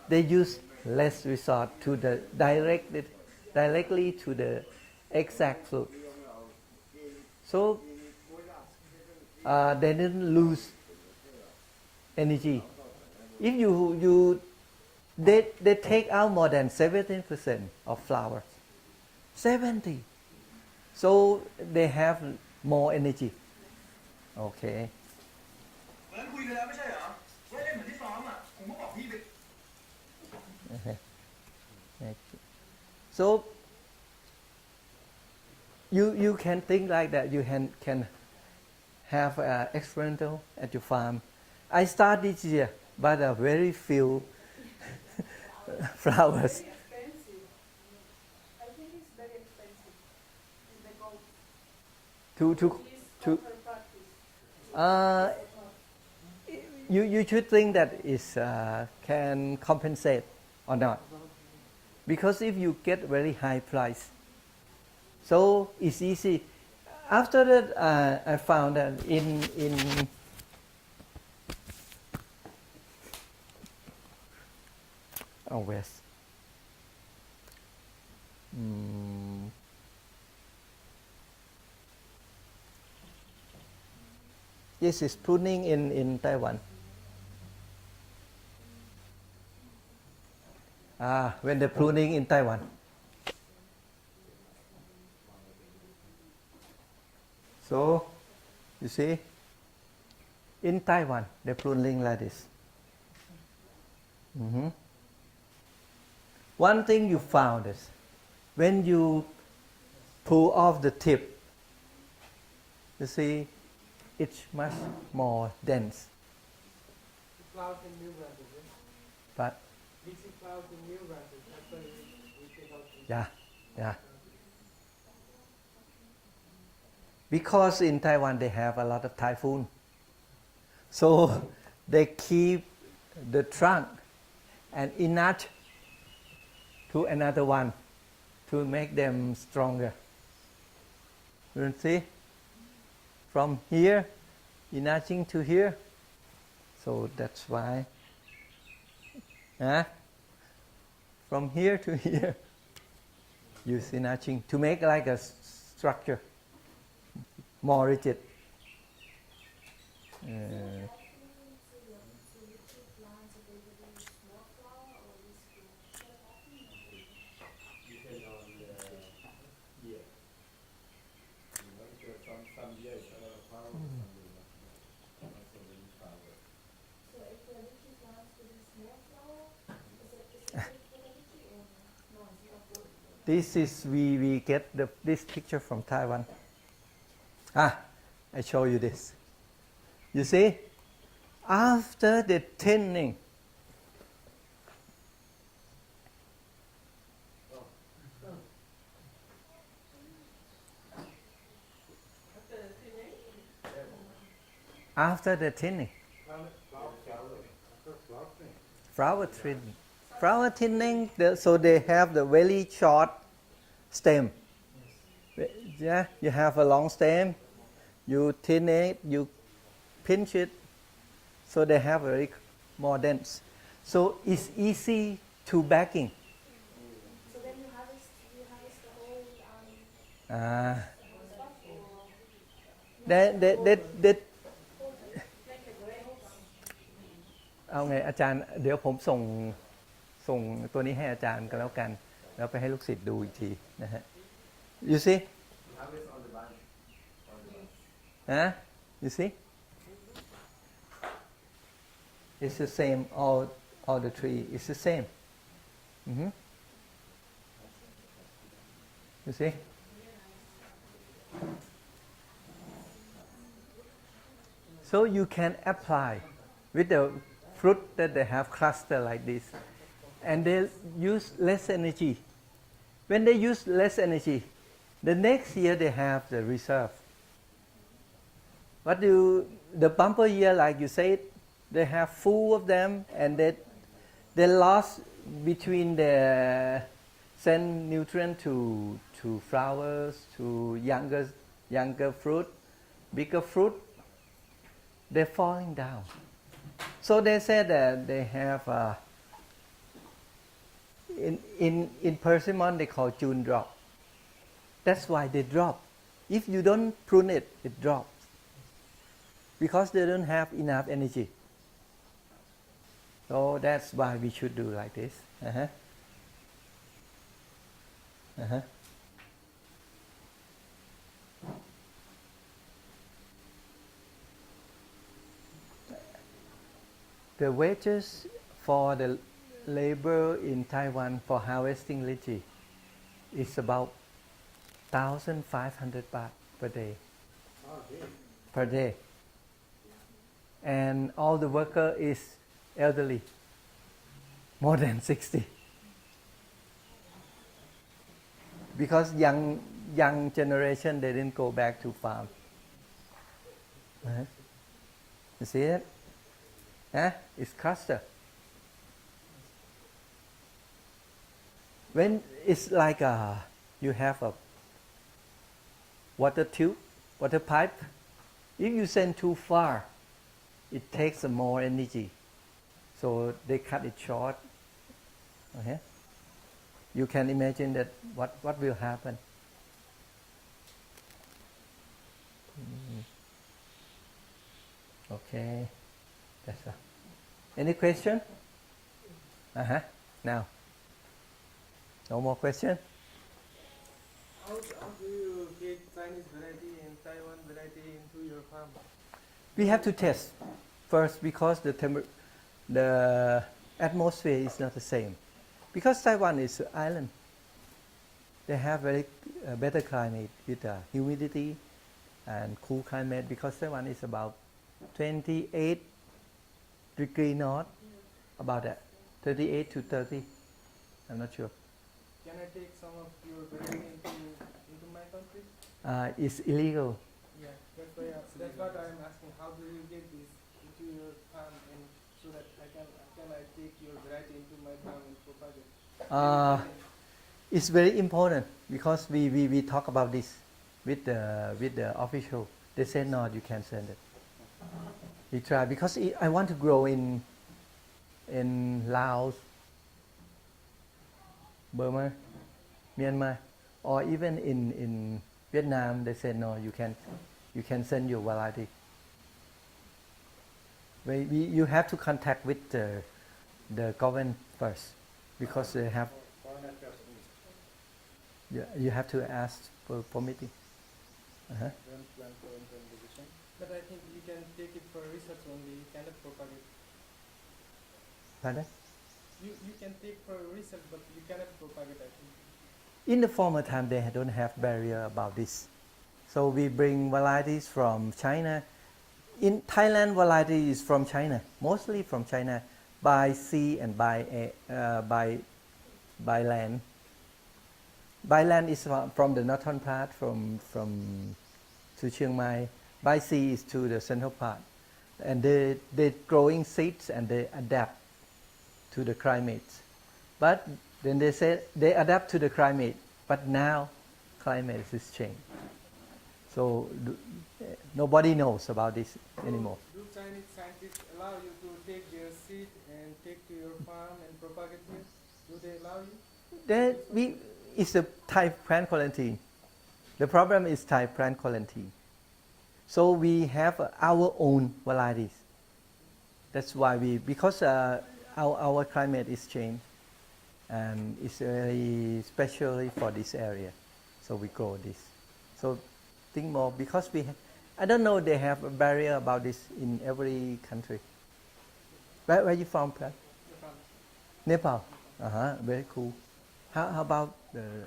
they use less resource to the directly to the exact fruit. So they didn't lose energy. If they take out more than 17% of flowers. 70. So they have more energy. Okay. วันนั้นคุยกันแล้วไม่ใช่เหรอว่าเล่นเหมือนที่ซ้อมอ่ะผมก็บอกพี่ไป Okay. So you can think like that. You can have experimental at your farm. I start this year, but very few flowers. Very expensive. I think it's very expensive in the goat. To This to- proper practice. uh, you should think that is can compensate or not, because if you get very high price, so it's easy. After that, I found that in West. This is pruning in Taiwan. When the pruning in Taiwan. So, you see, in Taiwan, the pruning like this. One thing you found is, when you pull off the tip, you see, it's much more dense. Flowers in new branches, eh? But We see flowers in new branches. That's why we take out. yeah. Because in Taiwan they have a lot of typhoon, so they keep the trunk and inert to another one to make them stronger. You see, from here, inerting to here, so that's why. From here to here, use inerting to make like a structure more rigid. Depend on the year. You know, because some years a lot of flower, some years not so many flowers. So if the lychee plants produce more flower, is it good for the lychee or no? No, it's not good. This is we get this picture from Taiwan. I show you this. You see, after the thinning, after the thinning, flower thinning, so they have the very short stem. Yeah, you have a long stem, you thin it, you pinch it, so they have very more dense. So it's easy to backing. So then you harvest the whole stuff or They เอาไงอาจารย์เดี๋ยวผมส่งตัวนี้ให้อาจารย์ก็แล้วกันแล้วไปให้ลูกศิษย์ดูอีกทีนะฮะ you see Harvest on the vine. you see it's the same all the tree it's the same you see so you can apply with the fruit that they have cluster like this, and they use less energy. When they use less energy, the next year they have the reserve. What do the bumper year, like you said, they have full of them, and they lost between the send nutrient to flowers, to younger fruit, bigger fruit. They're falling down. So they said that they have in persimmon they call June drop. That's why they drop. If you don't prune it, it drops because they don't have enough energy. So that's why we should do like this. The wages for the labor in Taiwan for harvesting lychee is about 1,500 baht per day. Per day. And all the worker is elderly, more than 60. because young generation they didn't go back to farm. You see it? It's cluster. When it's like you have a water tube, water pipe, if you send too far, it takes more energy. So they cut it short. Okay? You can imagine that what will happen. Okay, that's all. Any question? Now, no more question. How do you get Chinese variety and Taiwan variety into your farm? We have to test first because the atmosphere is not the same. Because Taiwan is an island, they have very better climate with humidity and cool climate. Because Taiwan is about 28 degree north, about that, 38 to 30. I'm not sure. Can I take some of your variety into my country? It's illegal. Yeah, that's what I'm asking. How do you get this into your farm, and so that I take your variety into my farm and propagate? It's very important because we talk about this with the official. They say no, you can't send it. We try because I want to grow in Laos, Burma, Myanmar, or even in Vietnam. They say no, you can send your variety. You have to contact with the government first because they have. You have to ask for permitting. But I think you can take it for research only. You cannot propagate. Pardon? You can take for research, but you cannot propagate, I think. In the former time, they don't have barrier about this. So we bring varieties from China. In Thailand, variety is from China, mostly from China, by sea and by land. By land is from the northern part, from to Chiang Mai. By sea is to the central part. And they're growing seeds and they adapt to the climate. But then they say they adapt to the climate, but now climate is changed. So nobody knows about this anymore. Do Chinese scientists allow you to take their seed and take to your farm and propagate it? Do they allow you? It's a Thai plant quarantine. The problem is Thai plant quarantine. So we have our own varieties. That's why because our climate is changed and it's very specially for this area. So we grow this. So think more because I don't know they have a barrier about this in every country. Where are you from, Prat? Nepal. Very cool. How about the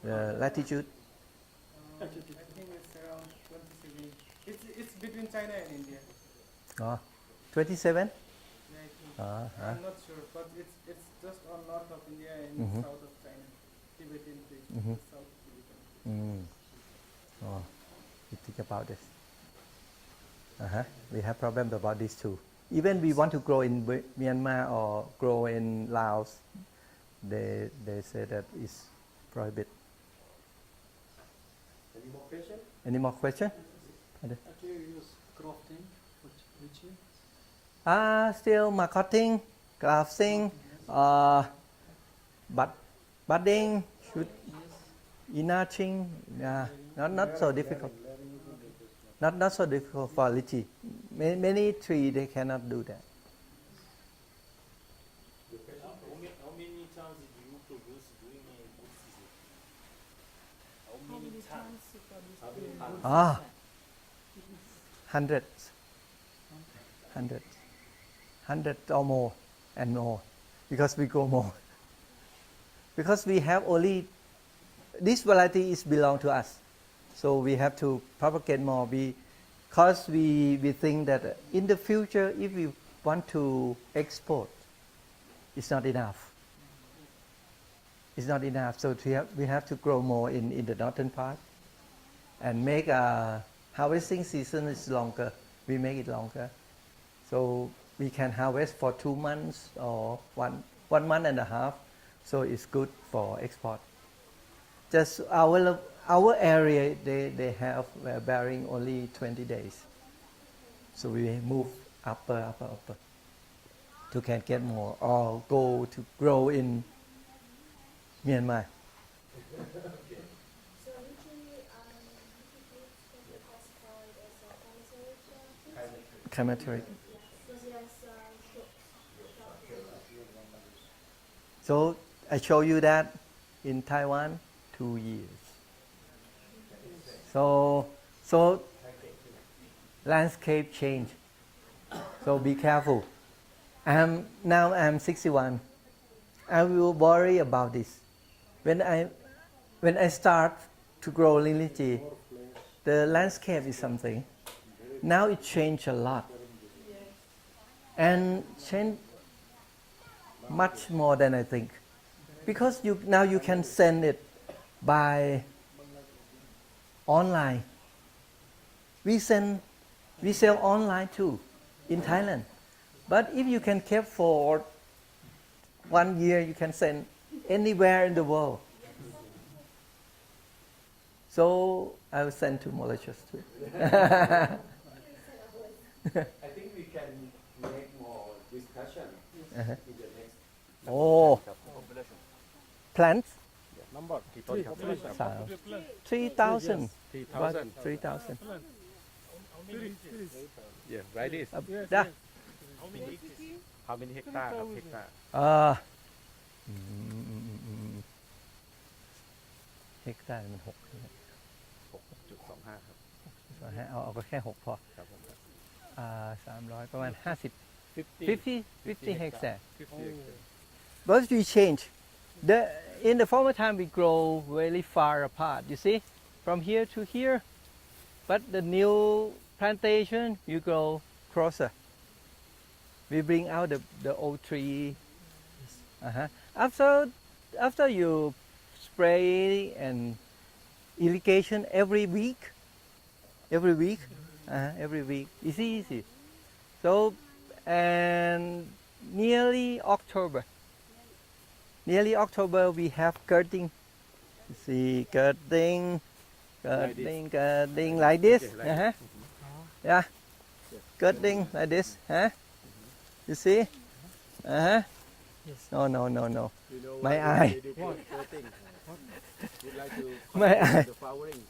latitude? I think it's around 27. It's between China and India. 27? Yeah, I think. I'm not sure, but it's just on north of India and south of China. Tibetan place, south Tibetan. You think about this. We have problems about this too. Even we want to grow in Myanmar or grow in Laos, they say that it's prohibited. Any more questions? Any more questions? Actually, you use grafting, which Still marketing, grafting, budding, enlarging. Not so difficult. Not so difficult for lychee. Many trees they cannot do that. How many tons do you produce during a good season? How many tons? How many tons? Hundreds or more and more, because we grow more. Because we have only this variety is belong to us, so we have to propagate more. Because we think that in the future, if we want to export, it's not enough. It's not enough. So we have to grow more in the northern part and make harvesting season is longer. We make it longer. So we can harvest for 2 months or one month and a half. So it's good for export. Just our area, they have bearing only 20 days. So we move upper to can get more or go to grow in Myanmar. So literally, fruits can be classified as a Climateric. Yes, fruits. So I show you that in Taiwan 2 years. So landscape change. So be careful. Now I'm 61. I will worry about this. When I start to grow lychee, the landscape is something. Now it changed a lot. And changed much more than I think. Because now you can send it by online. We sell online too in Thailand. But if you can keep for 1 year, you can send anywhere in the world. So I will send to Mauritius too. I think we can make more discussion Uh-huh. in the next. Oh, plants? Number กี่ต้นครับ 3,000. 3,000 3,000. Yeah, right this. Yeah. How many hectare ครับ hectare เฮกตาร์มัน6 6.25 ครับ เอาก็แค่6พอ ครับผมครับ 300ประมาณ50 50 50 hectare. 50 hectare. But we change. In the former time we grow very far apart, you see, from here to here. But the new plantation you grow closer. We bring out the old tree. After you spray and irrigation every week. It's easy. So and nearly October we have girding. You see girding like this. Yeah, girding like this. You see? No. You know My what eye. they do for floating? You'd like to My eye. the flowering.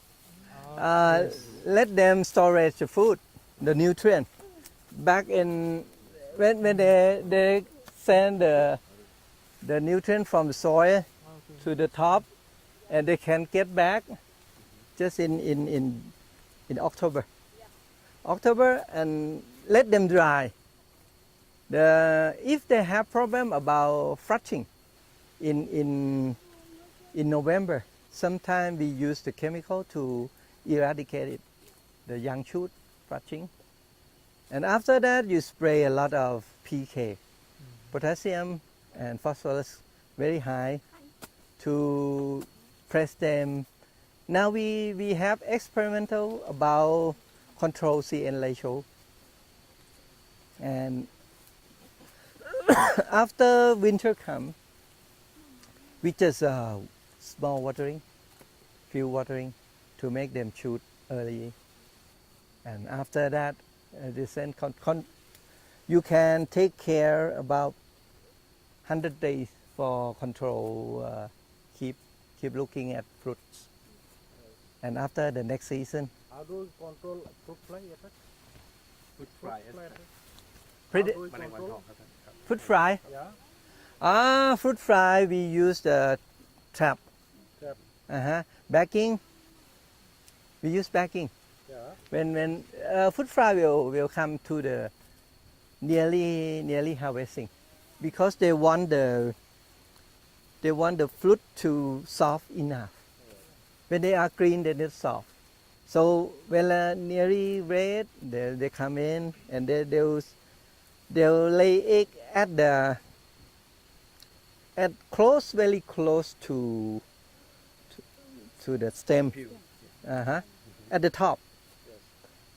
Let them storage the food, the nutrient. Back in when they send the nutrient from the soil to the top, and they can get back just in October. October and let them dry. If they have problem about flushing in November, sometimes we use the chemical to eradicate it, the young shoot flushing. And after that, you spray a lot of PK, potassium and phosphorus, very high, to press them. Now we have experimental about control CN ratio. And after winter come, we just small watering, few watering to make them shoot early. And after that, they send you can take care about 100 days for control, keep looking at fruits. And after the next season, How do you control fruit fly attack? Fruit fly attack. pretty, How do you control? ครับท่านครับ fruit fly. Yeah. Fruit fly, we use the trap. Trap. Backing. We use backing. Yeah. When fruit fly will come to the nearly harvesting, because they want the fruit to soft enough. When they are green, they need soft. So when nearly red, they come in and they'll lay egg at at close, very close to the stem. Uh-huh. At the top.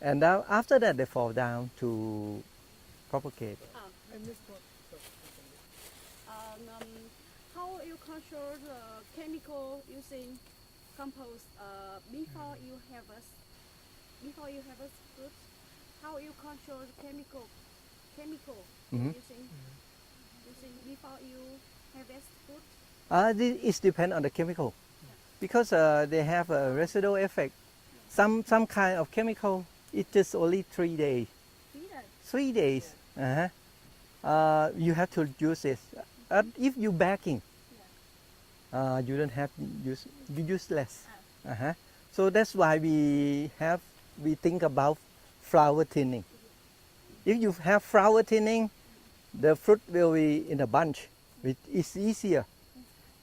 And now after that they fall down to propagate. I missed one. How you control the chemical using compost before you harvest fruit? How you control the chemical Mhm. using before you harvest fruit? It depends on the chemical because they have a residual effect. Some kind of chemical it just only 3 days. 3 days. You have to use it. If you bagging, you don't have you use less. So that's why we think about flower thinning. If you have flower thinning, the fruit will be in a bunch. It's easier.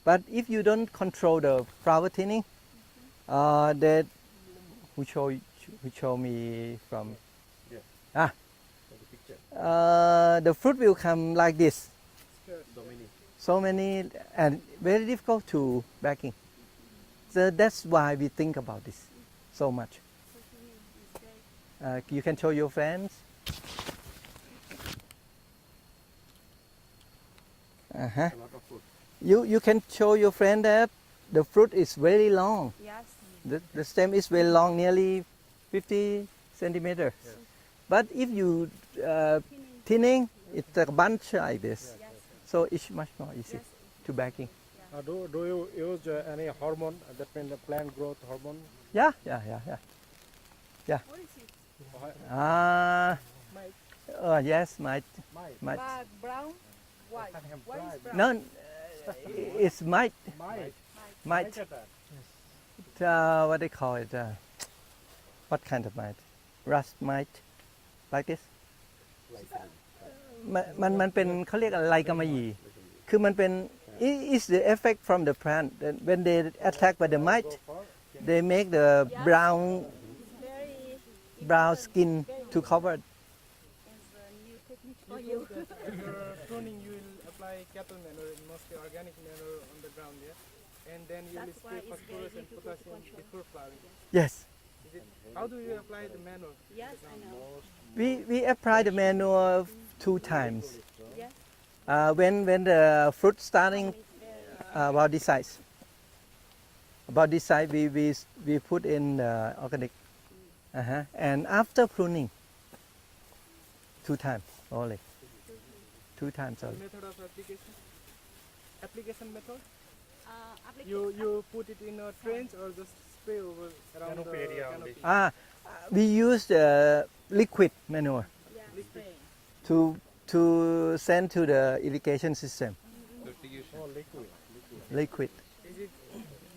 But if you don't control the flower thinning, that who show me from The picture. the fruit will come like this. So many. So many and very difficult to bagging. So that's why we think about this so much. You can show your friends. A lot of food. You can show your friend that the fruit is very long. Yes. The stem is very long, nearly 50 centimeters. But if you thinning, it's a bunch like this. So it's much more easy to bagging. Do you use any hormone, that means the plant growth hormone? Yeah. What is it? Yes, might. Brown, white. What is brown? No, it's might. What they call it? What kind of mite? Rust mite, like this. มันเป็นเขาเรียกอะไรกำมะหยี่ คือมันเป็น is the effect from the plant. When they attack by the mite, they make the brown skin to cover. It's a new technique for you. Before pruning, you will apply cattle manure, mostly organic manure on the ground, yeah? And then you will That's why spray it's phosphorus very and difficult to potassium control. before flowering. Yes. How do you apply the manure? Yes, I know. We apply the manure 2 times. Yes. When the fruit starting about this size. About this size, we put in organic. And after pruning, 2 times only. 2 times only. Method of application? Application method? Application. You put it in a trench or just spray over around Canopy the area canopy? We use the liquid manure Yeah, spray. to send to the irrigation system. Oh, liquid. Liquid. Is it,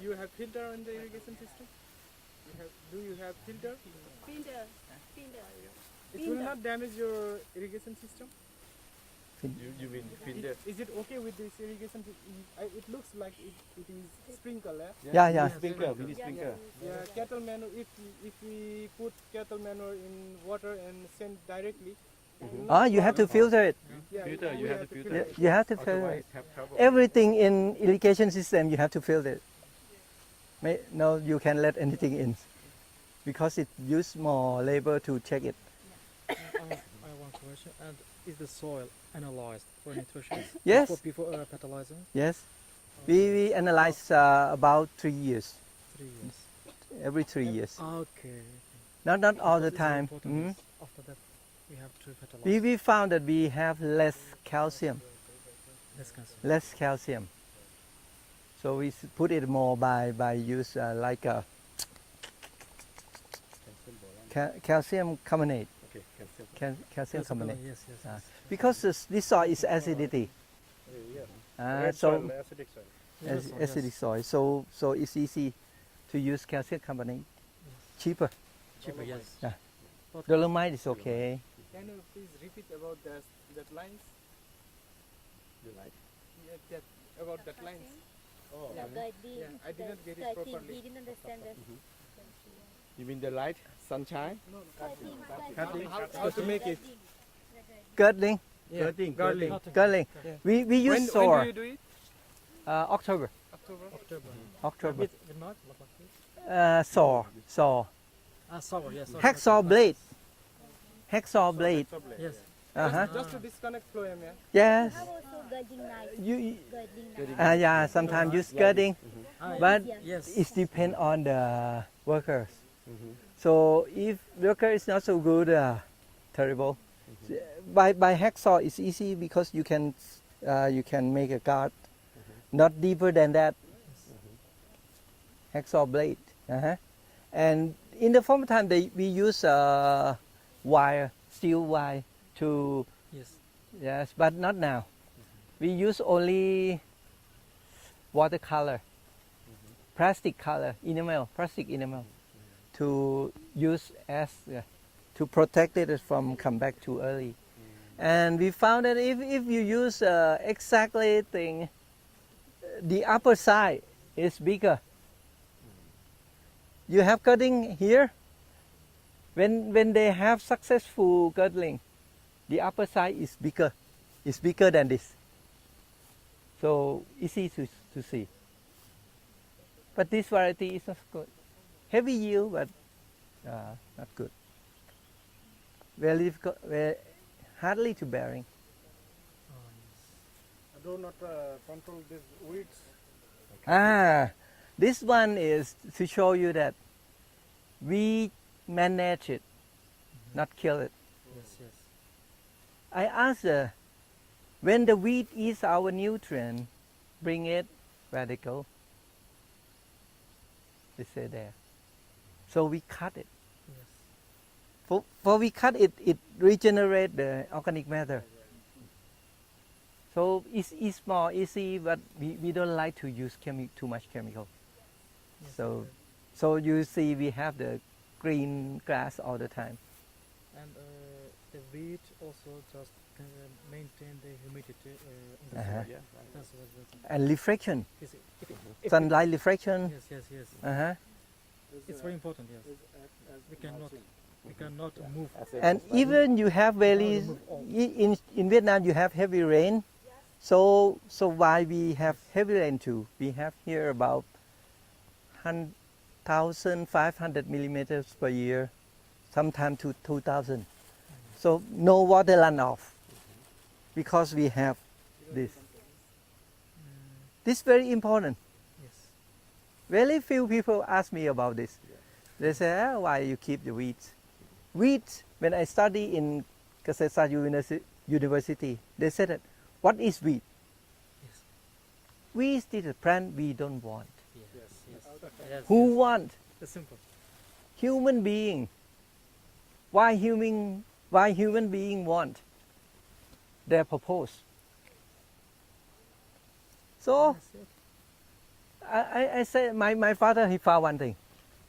you have filter in the irrigation system? Do you have filter? Finger. It will not damage your irrigation system? You mean finger? Is it okay with this irrigation? It looks like it is sprinkle, eh? Yeah. Sprinkler, mini sprinkler. Yeah, cattle manure. If we put cattle manure in water and send directly. it will not You have to filter it. Yeah, Filter, you have to filter. You have to filter Otherwise it. have trouble. Everything in irrigation system you have to filter it. No, you can let anything in because it use more labor to check it. I have one question. And is the soil analyzed for nutrition? Yes. Before fertilizing? Yes. We analyze about 3 years. 3 years. Every 3 years. Okay. Not all the What is time. important Mhm. is after that, we have to fertilize. We found that we have less calcium. Less calcium. So we put it more by use like a calcium carbonate. Okay, cancel. Calcium carbonate. Yes. Because this soil is acidity. Red So soil, acidic soil. acidic soil. So it's easy to use calcium carbonate. Cheaper. Cheaper, yes. Yeah. Dolomite is okay. Can you please repeat about that lines? You like? Yeah, about that lines. Oh, Yeah, Yeah, I did not get it properly. He didn't understand this. you mean the light, sunshine? Cutting. How to make it? Girdling. Girdling. Garlic. Girdling. We use When do soil. you do it? October. October. October. With not? What? Saw. Saw, yes. Hacksaw blade. Hacksaw blade. Yes. Uh-huh. Just to disconnect phloem, yeah. Yes. How also guarding knife? You, Guarding knife. yeah, sometimes use skirting, but Yes. it depends on the workers. So if worker is not so good, terrible. By hacksaw it's easy because you can make a guard not deeper than that. Hacksaw blade. And in the former time we use wire, steel wire to Yes. but not now. We use only watercolor, plastic color, plastic enamel to use as to protect it from come back too early. And we found that if you use exactly thing, the upper side is bigger. You have cutting here. When they have successful cutting, the upper side is bigger. It's bigger than this. So easy to see. But this variety is not good. Heavy yield, but not good. Very difficult, very hardly to bearing. I do not control these weeds. This one is to show you that we manage it, not kill it. Yes. I asked her, when the weed eats our nutrient, bring it where they go. They say there. So we cut it. Yes. For we cut it, it regenerates the organic matter. So it's more easy, but we don't like to use too much chemical. Yes. So you see we have the green grass all the time. And the weed also just maintain the humidity in the Uh-huh. soil. Yeah. That's what. And reflection, If sunlight reflection. Yes. Uh-huh. It's very important. Yes. We cannot move. And even you have very in Vietnam you have heavy rain. So why we have heavy rain too? We have here about 1,500 millimeters per year, sometimes to 2,000. So no water runoff because we have this. This is very important. Yes. Very few people ask me about this. They say, why you keep the weeds? Weeds, when I study in Kasetsart University, they said that, what is weed? Yes. Weeds is a plant we don't want. Yes. Who want? It's simple. Human being. Why human being want? Their purpose. So, I say, my father, he found one thing.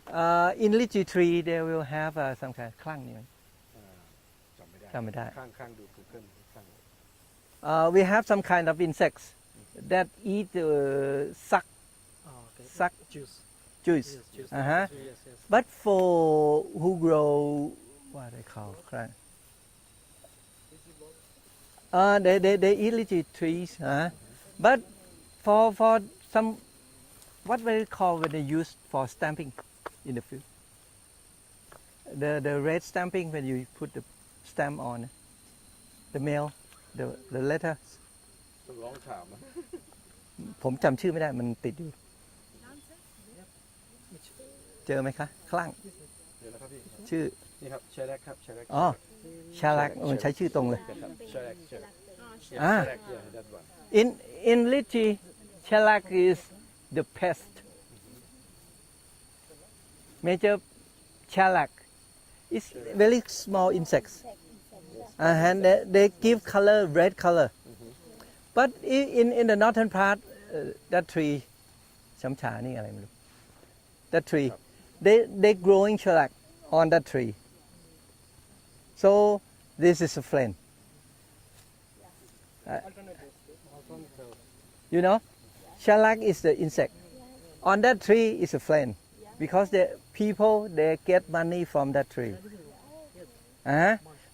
In lychee tree, they will have some kind of คลั่งนี่มั้ย จำไม่ได้ ข้างดู Google ข้าง we have some kind of insects that eat suck Okay. Suck. Juice. juice. Yes, juice. Uh-huh. Yes. But for who grow, what they call คลั่ง they eat lychee trees. But for some, what they call when they use for stamping in the field. The red stamping when you put the stamp on the mail, the letter. ต้องลองถามนะ ผมจำชื่อไม่ได้มันติดอยู่ เจอไหมคะ คลั่ง เดี๋ยวนะครับพี่ ชื่อ นี่ครับเชลักครับเชลัก อ๋อ ชาลักมันใช้ชื่อตรงเลย ครับเชลัก อ่า yeah that one in lychee, shellac is the pest. Major shellac is very small insects, and they give color, red color. But in the northern part, that tree, ช้ำฉานี่อะไรไม่รู้ that tree, they growing shellac on that tree. So this is a friend. You know, shellac is the insect. On that tree is a flame because the people they get money from that tree.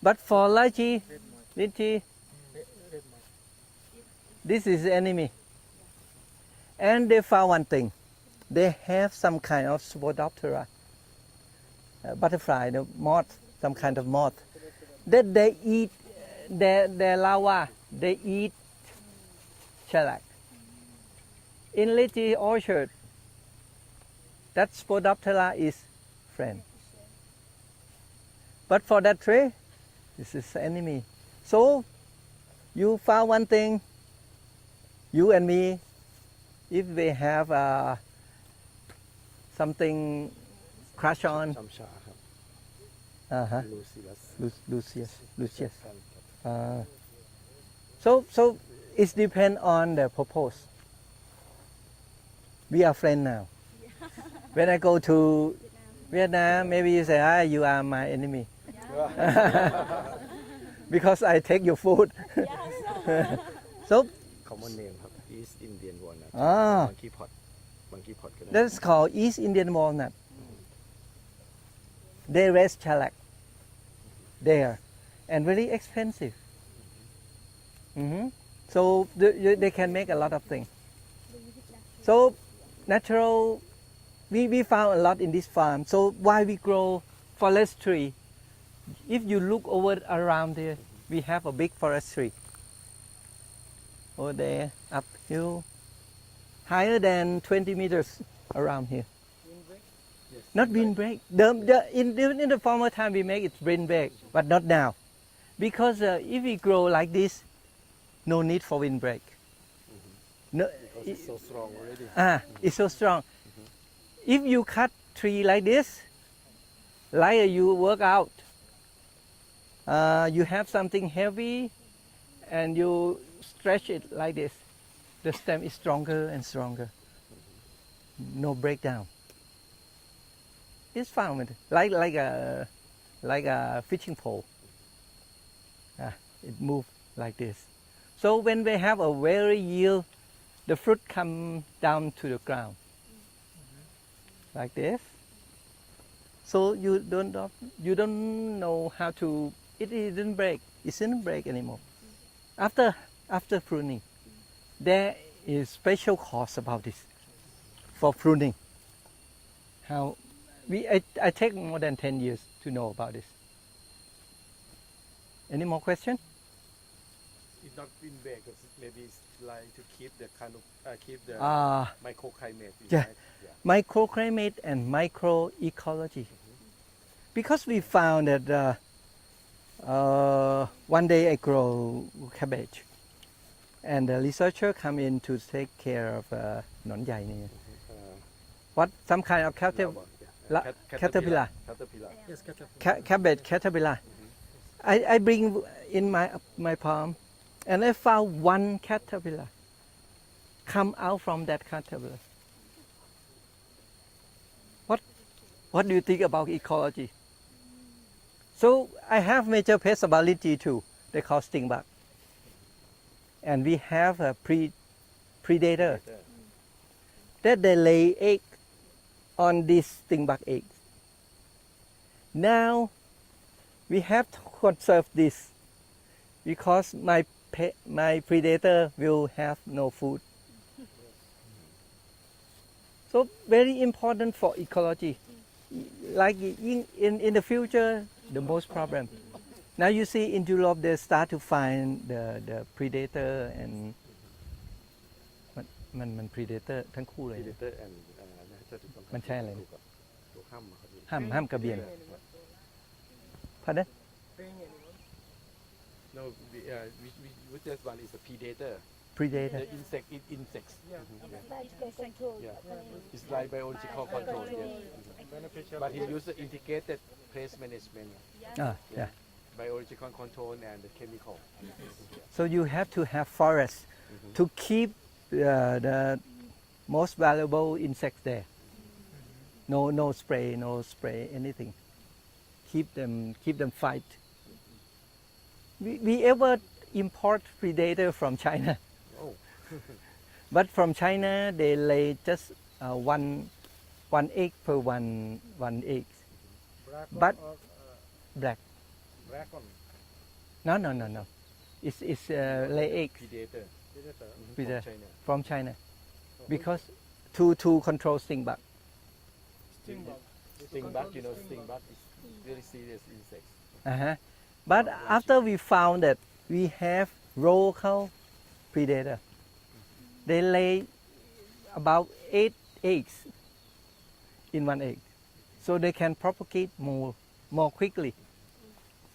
But for lychee, this is enemy. And they found one thing. They have some kind of Spodoptera butterfly, the moth, some kind of moth. That they eat their larvae, they eat shellac. In Lychee orchard, that Spodoptera is friend. But for that tree, this is enemy. So you found one thing, you and me, if we have something crush on, จำชาครับ Lucius. So it depends on the purpose. We are friends now. When I go to Vietnam, maybe you say, you are my enemy. Because I take your food. So common name ครับ East Indian walnut monkey pot ก็ได้ that's called East Indian walnut. They raise shellac there and very expensive. So they can make a lot of things. So natural, we found a lot in this farm. So why we grow forestry? If you look over around there, we have a big forestry. Over there, uphill, higher than 20 meters around here. Not windbreak. In the former time we make it windbreak, but not now. Because if we grow like this, no need for windbreak. No, because it's so strong already. It's so strong. If you cut tree like this, like you work out, you have something heavy and you stretch it like this, the stem is stronger and stronger. No breakdown. It's found like a fishing pole. It moves like this. So when we have a very yield, the fruit come down to the ground like this. So you don't know how to. It didn't break. It didn't break anymore. After pruning, there is special course about this for pruning. How I take more than 10 years to know about this. Any more questions? It's not windbreak, maybe it's like to keep the kind of keep the microclimate. Yeah. Right? Microclimate and microecology. Because we found that one day I grow cabbage, and the researcher come in to take care of nón nhài này. What some kind of caterpillar? Caterpillar. Yes, caterpillar. Cabbage caterpillar. I bring in my palm, and I found one caterpillar come out from that caterpillar. What do you think about ecology? So I have major pests about lychee too. They call stingbug. And we have a predator that they lay egg on this stingbug eggs. Now we have to conserve this because my predator will have no food. So very important for ecology. Like in the future, the most problem. Now you see in Europe they start to find the predator and มัน predator ทั้งคู่เลย Predator and มันใช่อะไร ตัวห้ำอะครับ ห้ามกระเบียน Pardon? Praying animals. No, which this one is a predator. Predator. The insect eat insects. Yeah. It's like biological control. Yes. Beneficial. But he used integrated pest management, Yeah. biological control and the chemical. So you have to have forests to keep the most valuable insects there. No spray, anything. Keep them fight. We ever import predator from China. Oh. But from China they lay just one egg per one egg. Black But or, black. black on No. It's lay egg predator. Predator. From China. from China. Oh. because to control sting bug. Sting bug. Sting bug, you know, sting bug is really serious insects. Uh-huh. But after we found that we have local predator, they lay about 8 eggs in one egg, so they can propagate more quickly.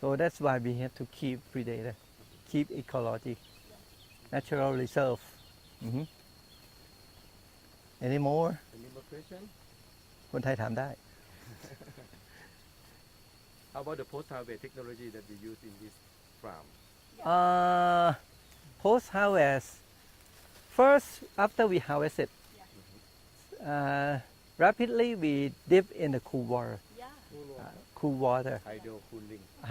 So that's why we have to keep predator, keep ecology, natural reserve. Mhm. Any more? Any more question? คนไทยถามได้ How about the post-harvest technology that we use in this farm? Post harvest. First, after we harvest it, rapidly we dip in the cool water. Cool water,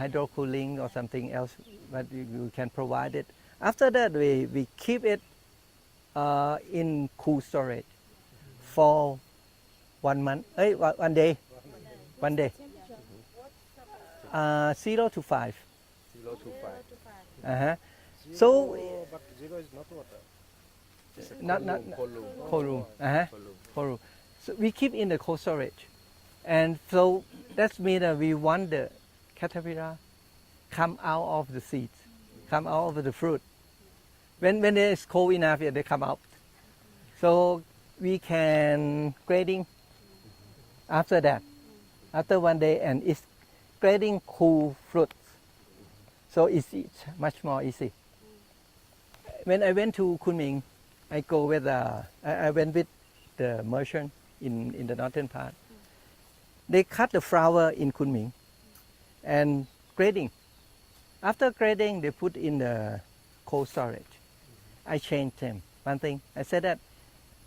hydro cooling or something else, but you can provide it. After that, we keep it in cool storage for 1 month. 1 day. 1 day. 0 to 5. 0 to 5. Uh-huh. So But 0 is not water. not cold room. Uh-huh. Cold room. So we keep in the cold storage, and so that means that we want the caterpillar come out of the seeds, come out of the fruit. When it is cold enough, they come out. So we can grading after that, after 1 day, and it's grading cool fruits. So it's much more easy. When I went to Kunming, I went with the merchant in the northern part. They cut the flower in Kunming and grading. After grading, they put in the cold storage. I changed them. One thing, I said that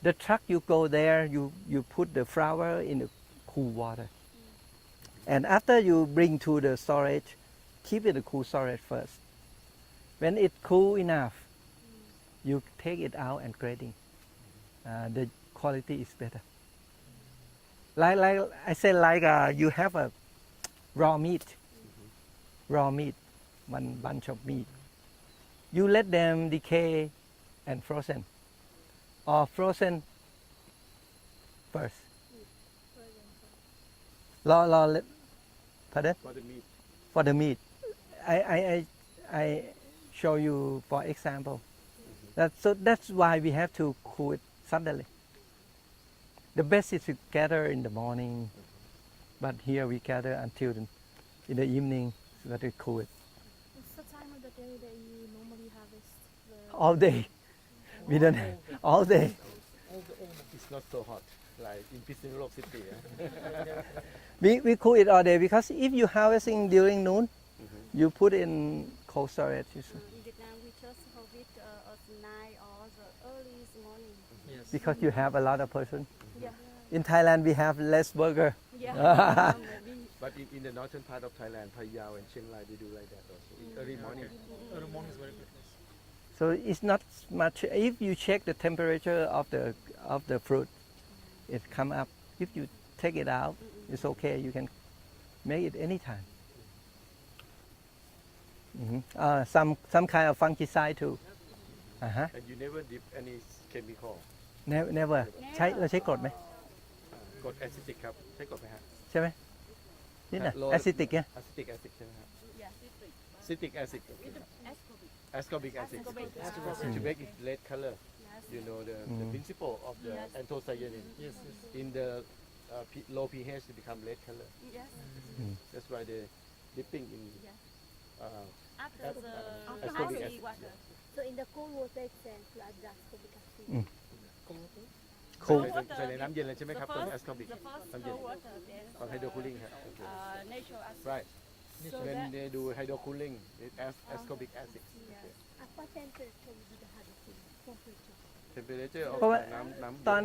the truck you go there, you put the flower in the cool water. And after you bring to the storage, keep it in the cool storage first. When it's cool enough, you take it out and grading. The quality is better. Like I say, you have a raw meat, one bunch of meat. You let them decay and frozen, or frozen first. Pardon? For the meat. For the meat, I show you for example. So that's why we have to cool it suddenly. The best is to gather in the morning, but here we gather until in the evening so that we cool it. What's the time of the day that you normally harvest the... All day. We don't all day. It's not so hot like in Pittsburgh City. We cool it all day because if you harvesting during noon, you put in cold storage. In Vietnam, we just harvest at night or the early morning. Yes. Because you have a lot of person. Yeah. In Thailand, we have less burger. Yeah. But in the northern part of Thailand, Phayao and Chiang Rai, they do like that also. Early morning. Early morning is very good. So it's not much. If you check the temperature of the fruit, it come up. If you take it out, it's okay. You can make it anytime. Some kind of fungicide too. Uh-huh. And you never dip any chemical. Never เราใช้กรดไหม กรดแอซิติกครับใช้กรดไหมฮะ ใช่ไหมนี่นะแอซิติกเนี่ย แอซิติกใช่ไหมครับ Yeah, citric acid ascorbic acid to make it red color. You know the principle of the anthocyanin. Yes. In the low pH it become red color. Yes. That's why they dipping in After the ascorbic icy acid. water. So in the cold water itself, you adjust the capacity. คูล ใส่ในน้ำเย็นเลยใช่ไหมครับตัว ascorbic The first น้ำเย็น cold water, then ตอน hydro cooling ครับ natural acid. Right. So When that they do hydro cooling it ascorbic acid. At what temperature you do the harvesting? Temperature. Temperature of เพราะว่า น้ำ ตอน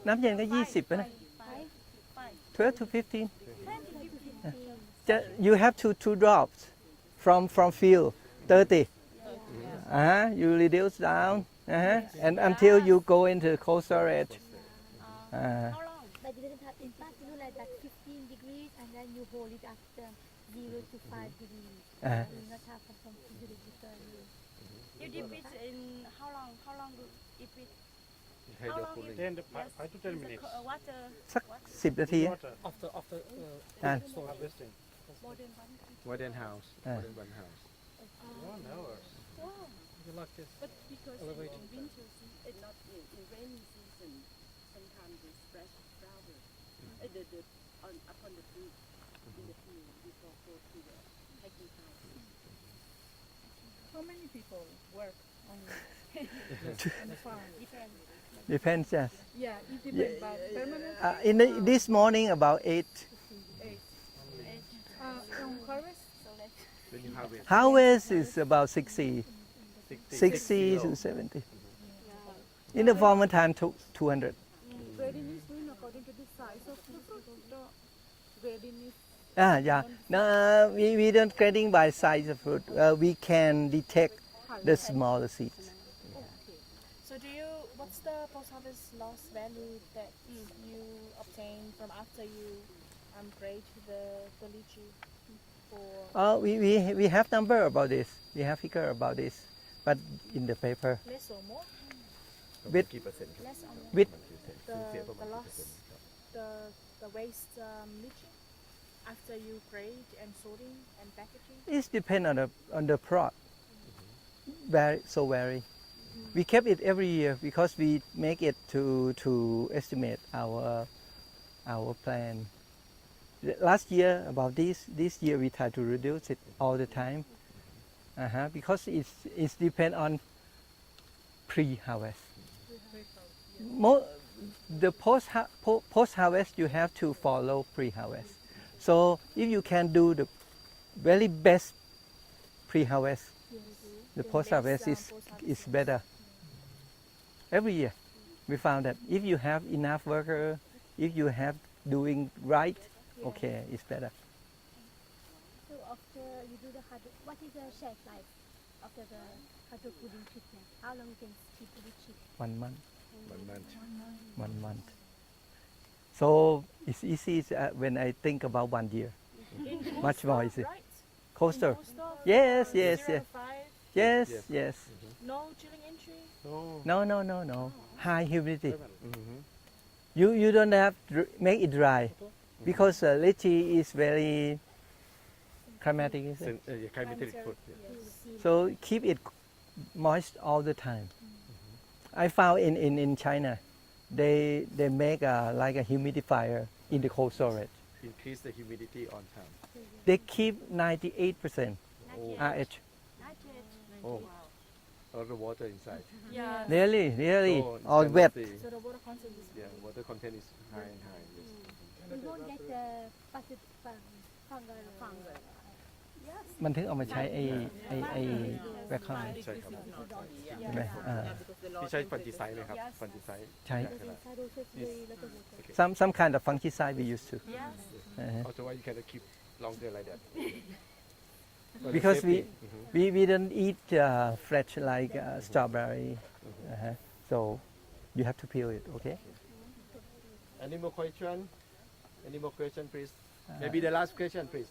น้ำเย็นก็ 20นะ Five. 12 to 15. You have two drops from field 30. You reduce down and until you go into cold storage. How long? But you didn't have impact, you know, like that 15 degrees and then you hold it after 0 to 5 degrees. You will not have some humidity. You dip it in how long? How long do you dip it? hydro cooling. 5 to 10 minutes. Water สัก10 นาที Water. After Ah. so Harvesting. more than 1 More than house. Ah. More than one house. 1 hour. you like this. But because Elevated. in winter season, not in rainy season, sometimes they spread flower upon the fruit in the field before go to the hiking house. How many people work on the farm? Depends, yes. Yeah, it depends, but permanent This morning about 8. 8. On harvest? When you harvest. Harvest is about 60 to 70. In the former time, 200. Grading is doing according to the size of the fruit. Grading is Yeah. No, we don't grading by size of fruit. We can detect the smaller seeds. So what's the post-harvest loss value that you obtain from after you grade the lychee for We have number about this. We have figure about this, but in the paper. less or more? With- กี่% Less or more? With The loss, the waste lychee after you grade and sorting and packaging? it depends on the plot. Vary. We kept it every year because we make it to estimate our plan. Last year about this year we try to reduce it all the time. Because it's depend on pre-harvest. The post-harvest you have to follow pre-harvest. So if you can do the very best pre-harvest, the post-harvest is better. Every year we found that if you have enough worker, if you have doing right, okay, it's better. So after you do the what is the shelf life after the hydro cooling treatment? How long you can keep the lychee? 1 month. 1 month. 1 month. So it's easy when I think about 1 year. Much more easy. Right? Coaster. Coastal? Yes. 0 to 5? Yes. No chilling entry? No. No. High humidity. Mhm. You don't have to make it dry because lychee is very climatic, is it? Climatic food. So keep it moist all the time. I found in China, they make like a humidifier in the cold storage. Increase the humidity on time. They keep 98% RH. Oh. All the water inside. Yeah. Really, So all instead of wet. the- So the water content is Yeah, water content is high and high. Yes. We won't get the fungal. Yes. มันถึงเอามาใช้ไอ้แวคคอม ใช่ครับ ใช่ไหม พี่ใช้ฟันจิไซด์ไหมครับฟันจิไซด์ ใช้ Yes. some kind of fungicide we used to. Yes. Otherwise you cannot keep longer like that. Because Mhm. we don't eat fresh like strawberry, so you have to peel it. Okay. Any more question? Any more question, please? Maybe the last question, please.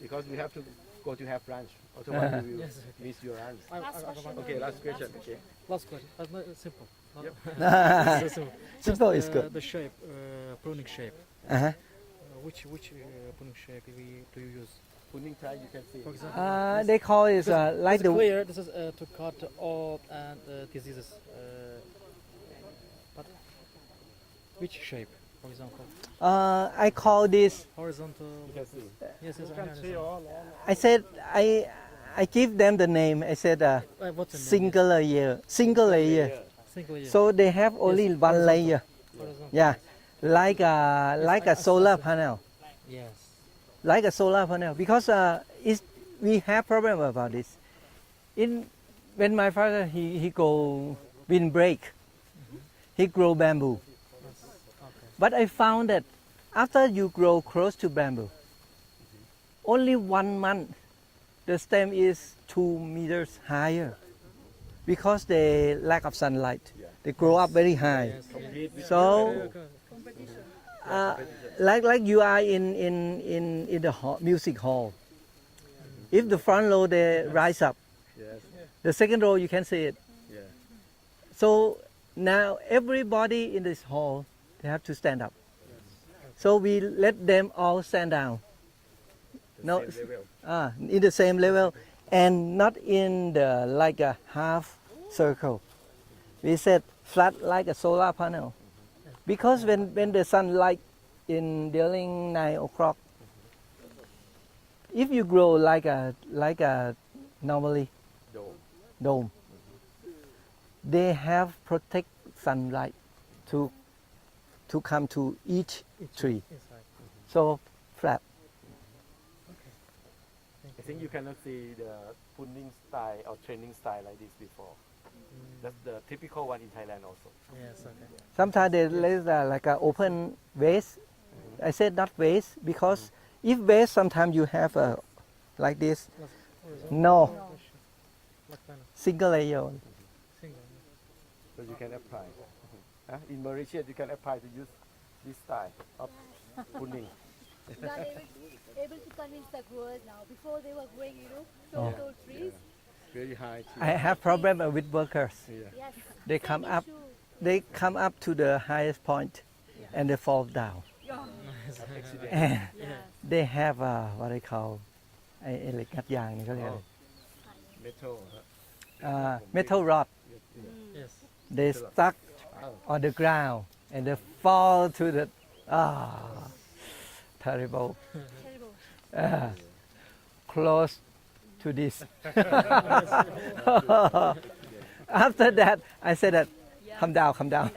Because we have to go to have lunch. Otherwise we will Yes, miss your lunch. Last question. Okay, last question. Okay. Last question. Simple. Yep. So simple. Simple is Just, good. The shape, pruning shape. Uh-huh. Which pruning shape do you use? Pruning time you can see. For example, They call it like it's the clear. This is to cut all and diseases. But which shape? For example, I call this. horizontal. You can see. Yes, You I can see understand. I said I give them the name. I said What's the name? single layer. Single layer. So they have only Yes, one layer. Horizontal. Yeah, like a solar panel. Yes. Like a solar panel because we have problem about this. When my father he go windbreak, he grow bamboo. Okay. But I found that after you grow close to bamboo, only 1 month the stem is 2 meters higher because they lack of sunlight. They grow up very high. Yes. So Okay. like you are in the music hall. If the front row they rise up, Yes. the second row you can see it. Yeah. So now everybody in this hall, they have to stand up. So we let them all stand down. No, in the same level, and not in the like a half circle. We said flat like a solar panel, because when the sunlight in during 9 o'clock, if you grow like a normally dome, they have protect sunlight to come to each tree. Inside. So flat. I think you cannot see the pruning style or training style like this before. That's the typical one in Thailand also. Yes, okay. Sometimes they let like an open vase. I said not vase because if vase sometimes you have a like this. No, single layer. Single. So you can apply. In Mauritius, you can apply to use this style of pruning. You are able to convince the growers now. Before they were growing, tall trees. Very high. I have problem with workers. Yes. They come up. They come up to the highest point, and they fall down. And they have what I call ไอ้เหล็กงัดยางนี่เขาเรียกอะไร Metal. metal rod. Yes. They stuck on the ground and they fall to the terrible. Close to this. After that, I said that, come down.